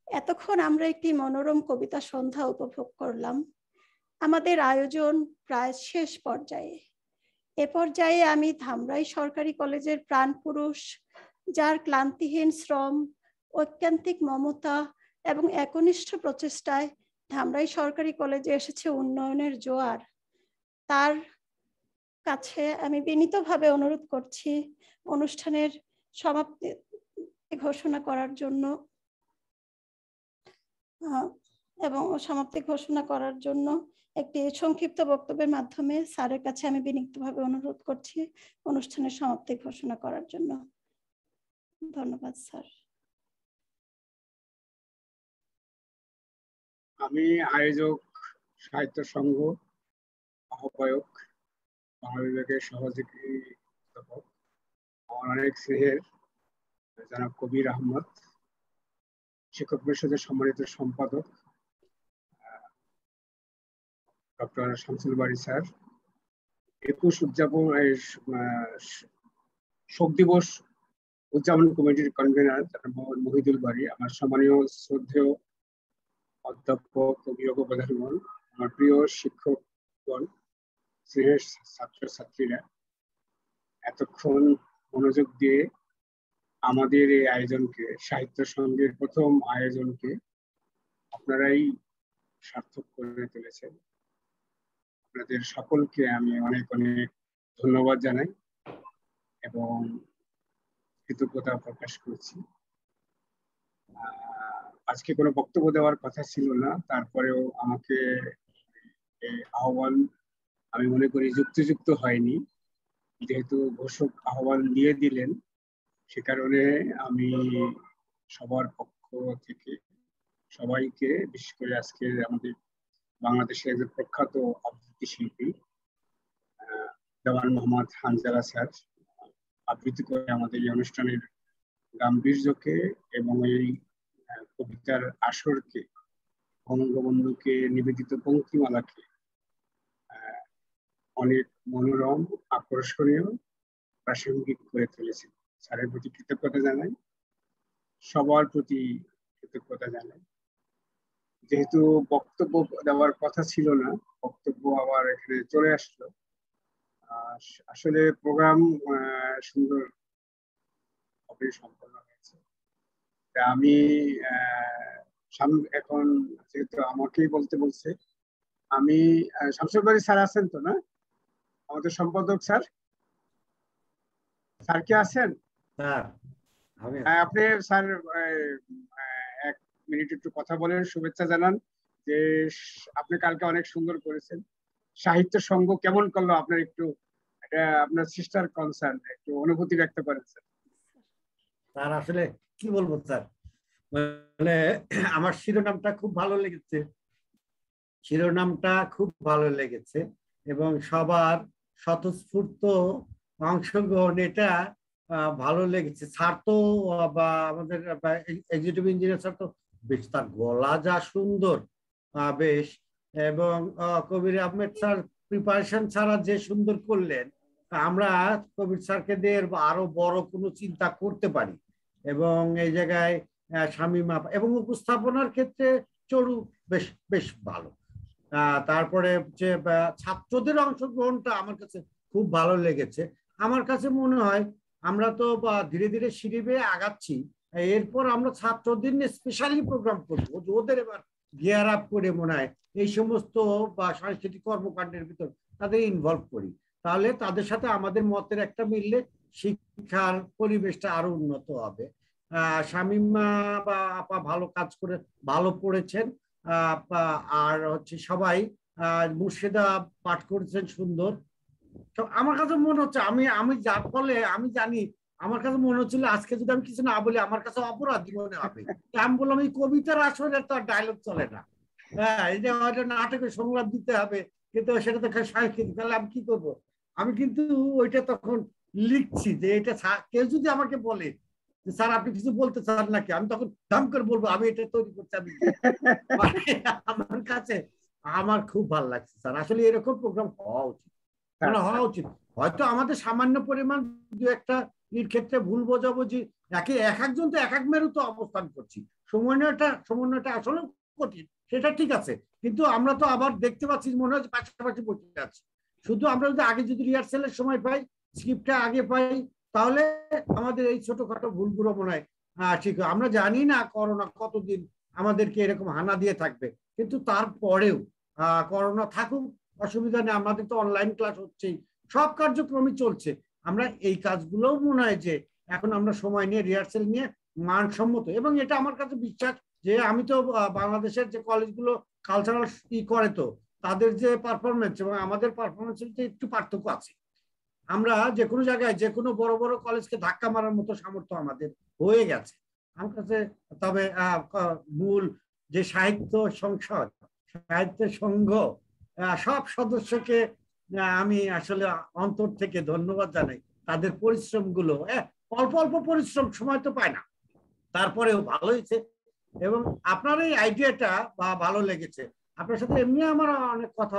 S2: এতক্ষণ আমরা একটি মনোরম কবিতা সন্ধ্যা উপভোগ করলাম। আমাদের আয়োজন প্রায় শেষ পর্যায়ে। এ পর্যায়ে আমি ধামরাই সরকারি কলেজের প্রাণপুরুষ, যার ক্লান্তিহীন শ্রম, ঐকান্তিক মমতা এবং একনিষ্ঠ প্রচেষ্টায় ধামরাই সরকারি কলেজে এসেছে উন্নয়নের জোয়ার, তার কাছে আমি বিনীতভাবে অনুরোধ করছি অনুষ্ঠানের সমাপ্তি ঘোষণা করার জন্য একটি সংক্ষিপ্ত বক্তব্যের মাধ্যমে স্যারের কাছে আমি বিনীতভাবে অনুরোধ করছি অনুষ্ঠানের সমাপ্তি ঘোষণা করার জন্য। ধন্যবাদ স্যার।
S1: আমি আয়োজক, সাহিত্য সংঘ আহ্বায়ক, বাংলা বিভাগের সহযোগী অধ্যাপক, আমার অনেক স্নেহের জনাব কবির আহমদ, শিক্ষক পরিষদের সম্মানিত সম্পাদক ডক্টর শামসুল বারী স্যার, 21 উদযাপন শোক দিবস উদযাপন কমিটির কনভেনার মোহাম্মদ মহিদুল বারী, আমার সম্মানীয় শ্রদ্ধেয় অধ্যাপক, অভিভাবক প্রধানগণ, আমার প্রিয় শিক্ষকগণ, স্নেহের ছাত্রছাত্রীরা, এতক্ষণ মনোযোগ দিয়ে আমাদের এই আয়োজনকে, সাহিত্য সংঘের প্রথম আয়োজনকে আপনারাই সার্থক করে তুলেছেন। আপনাদের সকলকে আমি অনেক অনেক ধন্যবাদ জানাই এবং কৃতজ্ঞতা প্রকাশ করছি। আজকে কোনো বক্তব্য দেওয়ার কথা ছিল না, তারপরেও আমাকে এই আহ্বান আমি মনে করি যুক্তিযুক্ত হয়নি, যেহেতু ঘোষক আহ্বান দিয়ে দিলেন, সে কারণে আমি সবার পক্ষ থেকে সবাইকে, বিশেষ করে আজকে আমাদের বাংলাদেশের একজন প্রখ্যাত আবৃত্তি শিল্পী দেওয়ান মোহাম্মদ হানজালা স্যার আবৃত্তি করে আমাদের এই অনুষ্ঠানের গাম্ভীর্যকে এবং এই কবিতার আসরকে, বঙ্গবন্ধুকে নিবেদিত পঙ্ক্তিমালাকে অনেক মনোরম, আকর্ষণীয়, প্রাসঙ্গিক করে তুলেছেন। স্যারের প্রতি কৃতজ্ঞতা জানাই, সবার প্রতি কৃতজ্ঞতা জানাই। যেহেতু বক্তব্য দেওয়ার কথা ছিল না, বক্তব্য আবার এখানে চলে আসলো। আসলে প্রোগ্রাম সুন্দর ভাবে সম্পন্ন হয়েছে। আমি এখন যেহেতু আমাকেই বলতে বলছে, আমি শামসুল বারী স্যার আছেন তো না, আমাদের সম্পাদক স্যার? স্যার কে আছেন? আপনি স্যার 1 মিনিট একটু কথা বলেন, শুভেচ্ছা জানান যে আপনি কালকে অনেক সুন্দর করেছেন। সাহিত্য সংঘ কেমন করলো আপনার, একটু এটা আপনার সিস্টার কনসার্ন, একটু অনুভূতি ব্যক্ত করেন স্যার।
S15: স্যার আসলে কি বলবো স্যার, মানে আমার শিরোনামটা খুব ভালো লেগেছে, শিরোনামটা খুব ভালো লেগেছে এবং সবার স্বতঃস্ফূর্ত অংশগ্রহণ, এটা ভালো লেগেছে। স্যার তো বা আমাদের এক্সিকিউটিভ ইঞ্জিনিয়ার স্যার তো বেশ, তার গলা যা সুন্দর বেশ, এবং কবির আহমেদ স্যার প্রিপারেশন ছাড়া যে সুন্দর করলেন, আমরা কবির স্যারকে দিয়ে আরো বড় কোনো চিন্তা করতে পারি। এবং এই জায়গায় শামীমা এবং উপস্থাপনার ক্ষেত্রে চরু বেশ বেশ ভালো। তারপরে যে ছাত্রদের অংশগ্রহণটা আমার কাছে খুব ভালো লেগেছে। আমার কাছে মনে হয় আমরা তো ধীরে ধীরে সিঁড়ি বেয়ে আগাচ্ছি, এরপর আমরা ছাত্রদের নিয়ে স্পেশালি প্রোগ্রাম করবো, ওদের এবার গিয়ার আপ করে মনে হয় এই সমস্ত সাংস্কৃতিক কর্মকাণ্ডের ভিতর তাদের ইনভলভ করি, তাহলে তাদের সাথে আমাদের মতের একটা মিললে শিক্ষার পরিবেশটা আরো উন্নত হবে। শামীমা বা আপা ভালো কাজ করে, ভালো পড়েছেন, আর হচ্ছে সবাই মুর্শিদা পাঠ করেছেন সুন্দর। তো আমার কাছে মনে হচ্ছে আমি যার ফলে আমি জানি, আমার কাছে মনে হচ্ছিল আজকে যদি আমি কিছু না বলি আমার কাছে অপরাধী মনে হবে। আমি বললাম এই কবিতার আসলে তো ডায়লগ চলে না, হ্যাঁ এই যে হয়তো নাটকের সংলাপ দিতে হবে, কিন্তু সেটা তো সাংস্কৃতিক, তাহলে আমি কি করবো? আমি কিন্তু ওইটা তখন লিখছি যে এটা কেউ যদি আমাকে বলে স্যার আপনি কিছু বলতে চান নাকি, আমি তখন দাম করে বলবো আমি এটা তৈরি করছি। আমি আমার কাছে আমার খুব ভালো লাগছে স্যার, আসলে এরকম প্রোগ্রাম হওয়া উচিত। এগুলো হওয়া উচিত। হয়তো আমাদের সামান্য পরিমাণ দু একটা ক্ষেত্রে ভুল বোঝাবুঝি, এক একজন তো এক এক মেরুতে অবস্থান করছি, সমন্বয়টা আসলে কঠিন, সেটা ঠিক আছে, কিন্তু আমরা তো আবার দেখতে পাচ্ছি মনে হচ্ছে পাশাপাশি বসে আছি। শুধু আমরা যদি রিহার্সেলের সময় পাই, স্ক্রিপ্টটা আগে পাই, তাহলে আমাদের এই ছোটখাটো ভুলগুলো মনে হয় ঠিক। আমরা জানি না করোনা কতদিন আমাদেরকে এরকম হানা দিয়ে থাকবে, কিন্তু তারপরেও করোনা থাকুক, অসুবিধা নেই, আমাদের তো অনলাইন ক্লাস হচ্ছেই, সব কার্যক্রমই চলছে। আমরা এই কাজগুলোও মনে হয় যে এখন আমরা সময় নিয়ে রিহার্সেল নিয়ে মানসম্মত, এবং এটা আমার কাছে বিশ্বাস যে আমি তো বাংলাদেশের যে কলেজগুলো কালচারাল করে, তো তাদের যে পারফরমেন্স এবং আমাদের পারফরমেন্সের একটু পার্থক্য আছে। আমরা যে কোনো জায়গায় যে কোনো বড় বড় কলেজকে ধাক্কা মারার মতো সামর্থ্য আমাদের হয়ে গেছে আমার কাছে। তবে মূল যে সাহিত্য সংসদ, সাহিত্য সংঘ, সব সদস্যকে আমি আসলে অন্তর থেকে ধন্যবাদ জানাই। তাদের পরিশ্রমগুলো অল্প অল্প পরিশ্রম, সময় তো পায় না, তারপরেও ভালো হয়েছে। এবং আপনার এই আইডিয়াটা ভালো লেগেছে। আপনার সাথে এমনি আমার অনেক কথা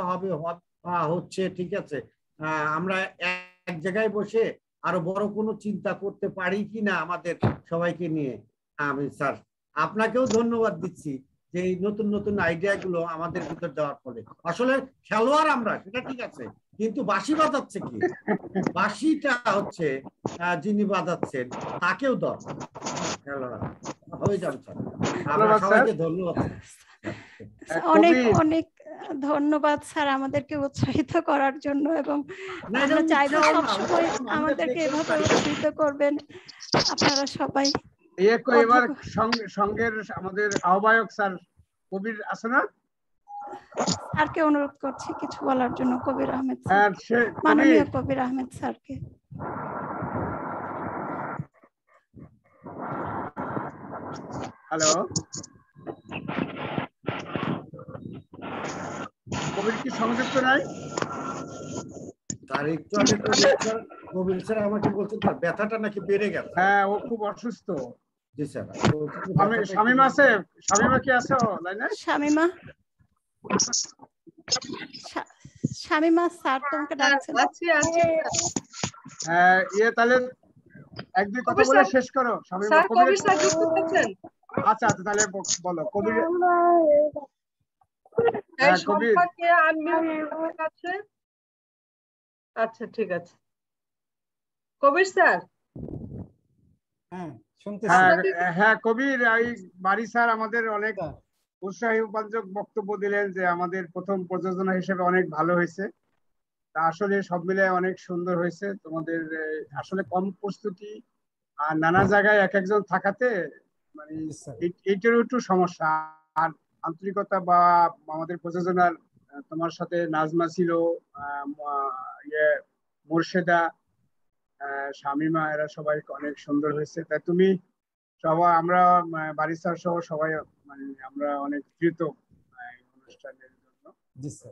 S15: হচ্ছে, ঠিক আছে। আমরা এক জায়গায় বসে আরো বড় কোনো চিন্তা করতে পারি কিনা আমাদের সবাইকে নিয়ে। আমি স্যার আপনাকেও ধন্যবাদ দিচ্ছি যে এই নতুন নতুন আইডিয়া গুলো আমাদের ভিতর দেওয়ার ফলে। আসলে খেলোয়াড় আমরা, সেটা ঠিক আছে, কিন্তু বাঁশি বাজাচ্ছে কি, বাঁশিটা হচ্ছে যিনি বাজাচ্ছেন তাকেও দরকার। খেলোয়াড় হয়ে যাবে স্যার। আমরা সবাইকে ধন্যবাদ।
S2: অনেক অনেক ধন্যবাদ স্যার আমাদেরকে উৎসাহিত করার জন্য, এবং আমরা চাইবো সবসময় আমাদেরকে এভাবে উৎসাহিত করবেন আপনারা সবাই।
S1: এবার সঙ্গের আমাদের আহ্বায়ক স্যার কবির আছে না,
S2: স্যারকে অনুরোধ করছি কিছু বলার জন্য। কবির আহমেদ স্যার, মাননীয় কবির আহমেদ স্যারকে।
S1: হ্যালো, কবির কি সংযুক্ত নাই?
S15: কবির স্যার আমাকে বলছেন তার ব্যথাটা নাকি বেড়ে গেছে।
S1: হ্যাঁ, ও খুব অসুস্থ।
S15: জি স্যার।
S1: শামিমা আছে? শামিমা কি আছো লাইনে?
S2: শামিমা স্যার তোমাকে ডাকছেন।
S1: হ্যাঁ, তাহলে এক দুই কথা বলে শেষ করো শামিমা। কবির স্যার যুক্ত আছেন? আচ্ছা আচ্ছা, তাহলে বলো কবির।
S5: আচ্ছা ঠিক আছে। কবির স্যার।
S1: হ্যাঁ কবির, এই বাড়ি স্যার আমাদের অনেক উৎসাহী উপাঞ্জক বক্তব্য দিলেন যে আমাদের প্রথম প্রযোজনা হিসেবে অনেক ভালো হয়েছে। তা আসলে সব মিলে অনেক সুন্দর হয়েছে। তোমাদের আসলে কম প্রস্তুতি আর নানা জায়গায় এক একজন থাকাতে মানে এইটারও একটু সমস্যা। আর আন্তরিকতা বা আমাদের প্রযোজনার তোমার সাথে নাজমা ছিল, মোর্শেদা, শামিমা, এরা সবাই অনেক সুন্দর হয়েছে। তাই তুমি সবাই, আমরা বাড়ি স্যার সহ সবাই মানে আমরা অনেক কৃত অনুষ্ঠানের জন্য।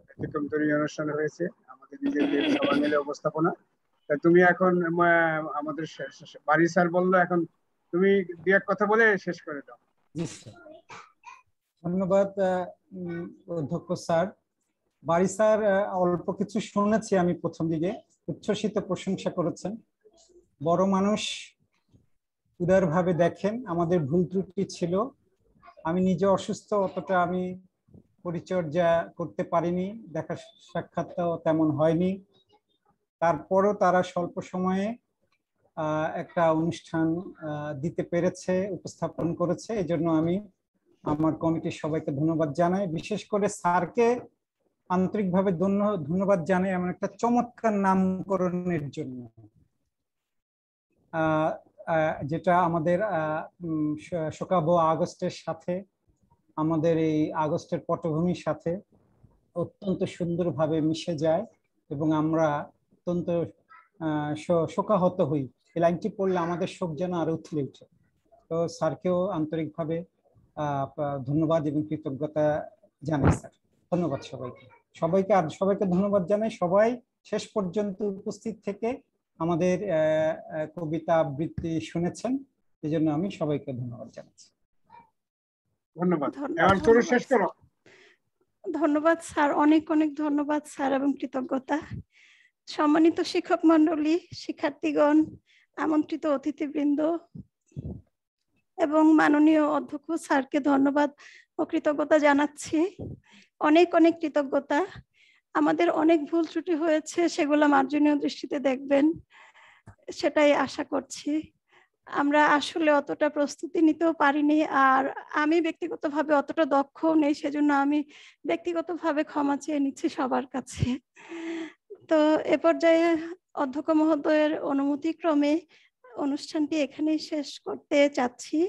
S1: ব্যতিক্রমী অনুষ্ঠান হয়েছে আমাদের নিজেদের সবাই মিলে উপস্থাপনা। তাই তুমি এখন আমাদের বাড়ি স্যার বললো, এখন তুমি দু এক কথা বলে শেষ করে দাও।
S3: ধন্যবাদ অধ্যক্ষ স্যার। বাড়ি স্যার অল্প কিছু শুনেছি আমি প্রথম দিকে, উচ্ছ্বসিত প্রশংসা করেছেন। বড় মানুষ উদারভাবে দেখেন, আমাদের ভুল ত্রুটি ছিল। আমি নিজে অসুস্থ, অতটা আমি পরিচর্যা করতে পারিনি, দেখা সাক্ষাৎটাও তেমন হয়নি। তারপরও তারা স্বল্প সময়ে একটা অনুষ্ঠান দিতে পেরেছে, উপস্থাপন করেছে। এই জন্য আমি আমার কমিটির সবাইকে ধন্যবাদ জানাই। বিশেষ করে স্যারকে আন্তরিকভাবে ধন্যবাদ জানাই এমন একটা চমৎকার নামকরণের জন্য, যেটা আমাদের শোকাবহ আগস্টের সাথে, আমাদের এই আগস্টের পটভূমির সাথে অত্যন্ত সুন্দরভাবে মিশে যায় এবং আমরা অত্যন্ত শোকাহত হই। এই লাইনটি পড়লে আমাদের শোক যেন আরো উথলে উঠে। তো স্যারকেও আন্তরিকভাবে ধন্যবাদ এবং কৃতজ্ঞতা জানাই স্যার। ধন্যবাদ সবাইকে আর সবাইকে ধন্যবাদ জানাই। সবাই শেষ পর্যন্ত উপস্থিত থেকে আমাদের কবিতা আবৃত্তি শুনেছেন, এই জন্য আমি সবাইকে ধন্যবাদ জানাচ্ছি।
S1: ধন্যবাদ। এবার তোর শেষ করো।
S2: ধন্যবাদ স্যার, অনেক অনেক ধন্যবাদ স্যার এবং কৃতজ্ঞতা। সম্মানিত শিক্ষক মণ্ডলী, শিক্ষার্থীগণ, আমন্ত্রিত অতিথিবৃন্দ এবং মাননীয় অধ্যক্ষ স্যারকে ধন্যবাদ ও কৃতজ্ঞতা জানাচ্ছি। অনেক অনেক কৃতজ্ঞতা। আমাদের অনেক ভুল ত্রুটি হয়েছে, সেগুলো মার্জনীয় দৃষ্টিতে দেখবেন, সেটাই আশা করছি। আমরা আসলে অতটা প্রস্তুতি নিতেও পারিনি, আর আমি ব্যক্তিগতভাবে অতটা দক্ষও নেই, সেজন্য আমি ব্যক্তিগতভাবে ক্ষমা চেয়ে নিচ্ছি সবার কাছে। তো এ পর্যায়ে অধ্যক্ষ মহোদয়ের অনুমতিক্রমে অনুষ্ঠানটি এখানেই শেষ করতে চাচ্ছি।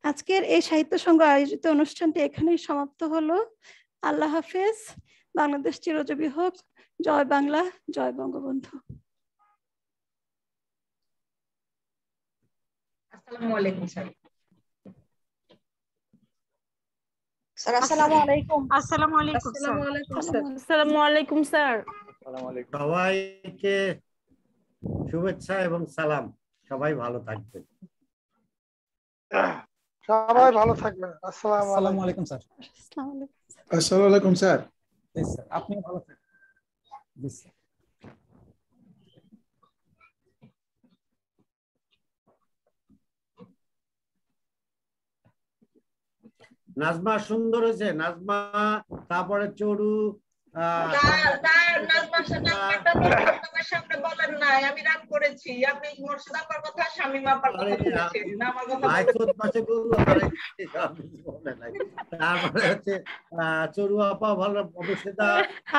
S2: আজকের এই সাহিত্য সংঘ আয়োজিত অনুষ্ঠানটি এখানেই সমাপ্ত হলো। আল্লাহ হাফেজ। বাংলাদেশ চিরজীবী হোক। জয় বাংলা, জয় বঙ্গবন্ধু।
S14: আসসালামু আলাইকুম স্যার।
S8: স্যার আসসালামু আলাইকুম।
S4: আসসালামু আলাইকুম স্যার।
S6: আসসালামু আলাইকুম স্যার।
S15: সবাইকে শুভেচ্ছা এবং সালাম। সবাই ভালো থাকবেন।
S21: সবাই ভালো থাকবেন।
S3: আসসালামু আলাইকুম স্যার।
S21: আসসালামু আলাইকুম স্যার।
S3: আপনি ভালো থাকবেন। জি স্যার।
S15: নাজমা সুন্দর হয়েছে। নাজমা, তারপরে চড়ু,
S14: বলেন নাই আমি রাগ করেছি। আপনি মোর্শেদ আপার কথা, শামীম আপার কথা বলেছেন, আমার কথা
S15: তারপরে হচ্ছে চড়ু আপা ভালো, অবশ্যতা।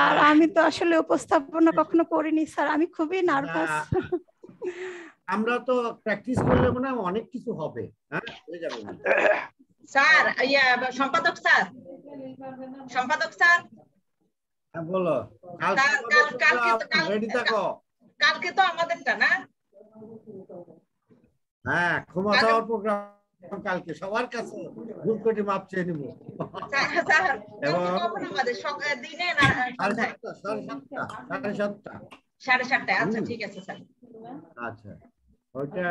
S2: আর আমি তো আসলে উপস্থাপনা কখনো করিনি স্যার, আমি খুবই নার্ভাস।
S15: আমরা তো প্র্যাকটিস করলে মনে হয় অনেক কিছু হবে। হ্যাঁ, হয়ে যাবে
S14: স্যার। সম্পাদক স্যার, সম্পাদক স্যার।
S15: হ্যাঁ বলো। রেডি থাকো।
S14: কালকে তো আমাদেরটা না?
S15: হ্যাঁ, ক্ষমা চাওয়ার প্রোগ্রাম কালকে সবার কাছে ভুল করে মাপ চেয়ে নিব। এবং
S14: দিনে না
S15: 7:30।
S14: 7:30। আচ্ছা ঠিক আছে স্যার।
S15: আচ্ছা, ওইটা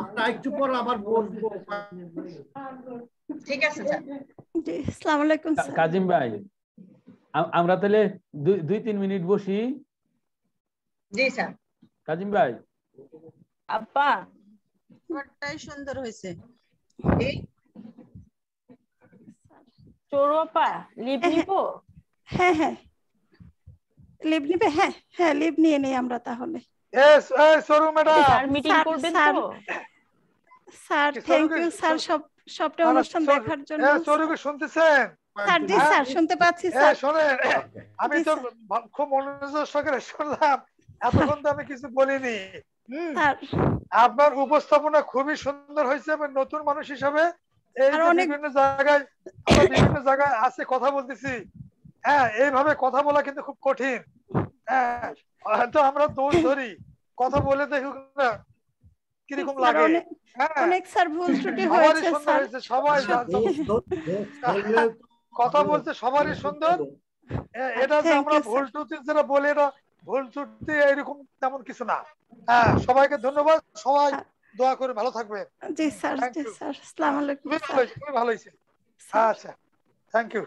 S15: আমরা একটু পর আবার বসবো।
S14: ঠিক আছে স্যার।
S2: জি, আসসালামু আলাইকুম স্যার।
S22: কাজিম ভাই, আমরা তাহলে 2-3 মিনিট বসি।
S14: জি স্যার।
S22: কাজিম ভাই।
S6: আপা,
S8: ঘরটাই সুন্দর হয়েছে।
S6: চড়ু আপা, লিভ নিবো?
S2: হ্যাঁ হ্যাঁ, লিভ নিবে? হ্যাঁ হ্যাঁ, লিভ নিয়ে নেই আমরা তাহলে।
S21: সরু ম্যাডাম,
S6: স্যার মিটিং করবেন তো?
S2: স্যার থ্যাংক ইউ স্যার, সবটা অনুষ্ঠান দেখার জন্য।
S21: সরুকে শুনতেছেন?
S2: স্যার জি স্যার, শুনতে পাচ্ছি স্যার।
S21: শুনেন, আমি তো খুব মনোযোগ সহকারে শুনলাম, এতক্ষণ তো আমি কিছু বলিনি। আপনার উপস্থাপনা খুবই সুন্দর হয়েছে এবং নতুন মানুষ হিসাবে এই বিভিন্ন জায়গায় আছে কথা বলতেছি। হ্যাঁ, এইভাবে কথা বলা কিন্তু খুব কঠিন। হ্যাঁ, হয়তো আমরা দোষ ধরি, কথা বলে দেখুন না কিরকম লাগে।
S2: অনেক স্যার ভুল ত্রুটি হয়েছে স্যার।
S21: সবাই কথা বলতে সবারই সুন্দর। এটা যে আমরা ভুল ত্রুটি যেটা বলি, এটা ভুল ত্রুটি এরকম তেমন কিছু না। হ্যাঁ, সবাইকে ধন্যবাদ। সবাই দোয়া করে ভালো থাকবেন।
S2: জি স্যার। জি স্যার, আসসালামু আলাইকুম।
S21: খুবই ভালো হয়েছে। আচ্ছা, থ্যাংক ইউ।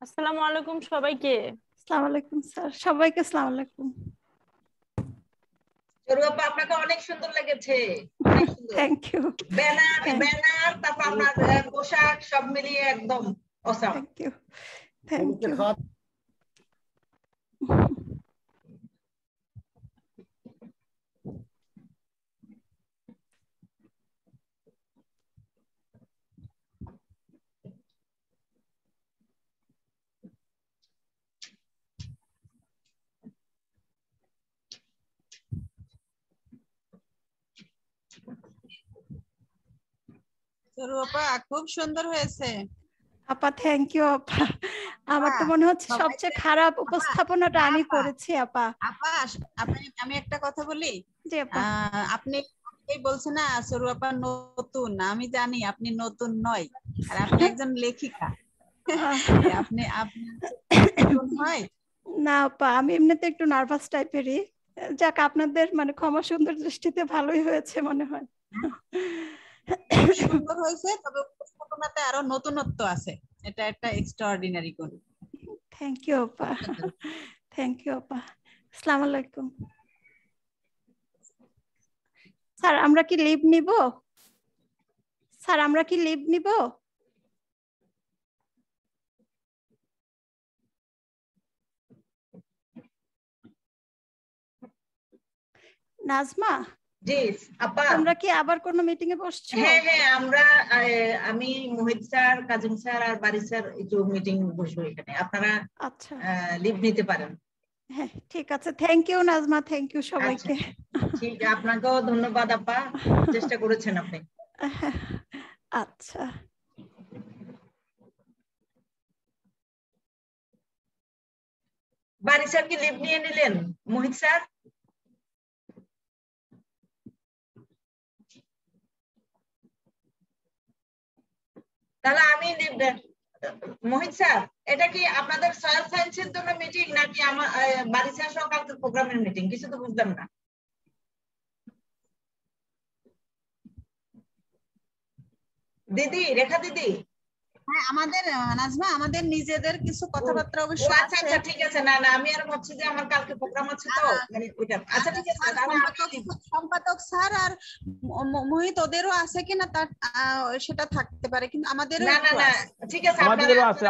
S6: আসসালামু আলাইকুম সবাইকে।
S2: আসসালামু আলাইকুম স্যার, সবাইকে আসসালামু আলাইকুম।
S14: চড়ু আপা, আপনাকে অনেক সুন্দর লেগেছে, অনেক সুন্দর।
S2: Thank you.
S14: ব্যানার তারপর আপনার পোশাক সব মিলিয়ে একদম awesome.
S2: Thank you. Thank you.
S8: চড়ু আপা খুব সুন্দর হয়েছে।
S2: আপা থ্যাংক ইউ আপা। আমার তো মনে হচ্ছে সবচেয়ে খারাপ উপস্থাপনাটা আমি করেছি আপা।
S8: আপা আমি একটা কথা বলি।
S2: জি আপা।
S8: আপনি বলছেন না চড়ু আপা নতুন, আমি জানি আপনি নতুন নয়, আর আপনি একজন লেখিকা। আপনি হয়
S2: না আপা, আমি এমনিতে একটু নার্ভাস টাইপেরই। যাক, আপনাদের মানে ক্ষমা সুন্দর দৃষ্টিতে ভালোই হয়েছে মনে হয়।
S8: সুন্দর হয়েছে, তবে উপস্থাপনাতে আরো নতুনত্ব আছে, এটা একটা এক্সট্রাঅর্ডিনারি গুণ।
S2: থ্যাংক ইউ আপা, থ্যাংক ইউ আপা। আসসালামু আলাইকুম স্যার, আমরা কি লিভ নিব? স্যার আমরা কি লিভ নিব? নাজমা,
S14: জি আপা,
S2: তোমরা কি আবার কোন মিটিং এ বসছো?
S14: হ্যাঁ হ্যাঁ, আমি মোহিত স্যার, কাজিম স্যার আর বারি স্যার একটু মিটিং বসবো এখানে, আপনারা
S2: আচ্ছা
S14: লিভ নিতে পারেন।
S2: হ্যাঁ ঠিক আছে, thank you Najma, thank you সবাইকে।
S14: ঠিক, আপনাকেও ধন্যবাদ আপা, চেষ্টা করেছেন আপনি।
S2: আচ্ছা
S14: বারি স্যার কি লিভ নিয়ে নিলেন? মোহিত স্যার, তাহলে আমি মোহিত স্যার, এটা কি আপনাদের সয়েল সায়েন্সের জন্য মিটিং নাকি আমার বাড়ি স্যার সহ কালকে প্রোগ্রামের মিটিং? কিছু তো বুঝলাম না। দিদি, রেখা দিদি,
S8: হ্যাঁ আমাদের নাজমা, আমাদের নিজেদের কিছু কথাবার্তা অবশ্য
S14: আচ্ছা আচ্ছা ঠিক আছে। না না, আমি আর ভাবছি যে আমার কালকে প্রোগ্রাম আছে তো, মানে ওইটা। আচ্ছা ঠিক আছে,
S8: সম্পাদক স্যার আর মোহিত ওদেরও আছে কিনা তার সেটা থাকতে পারে, কিন্তু আমাদের
S14: না না না ঠিক আছে,
S22: আমাদেরও আছে,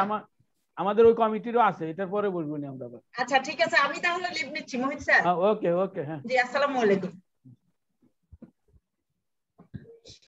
S22: আমাদের ওই কমিটিরও আছে, এটার পরে বলবো নি আমরা।
S14: আচ্ছা ঠিক আছে, আমি তাহলে লিভ নিচ্ছি মোহিত স্যার।
S22: ওকে ওকে, হ্যাঁ
S14: জি, আসসালামু আলাইকুম।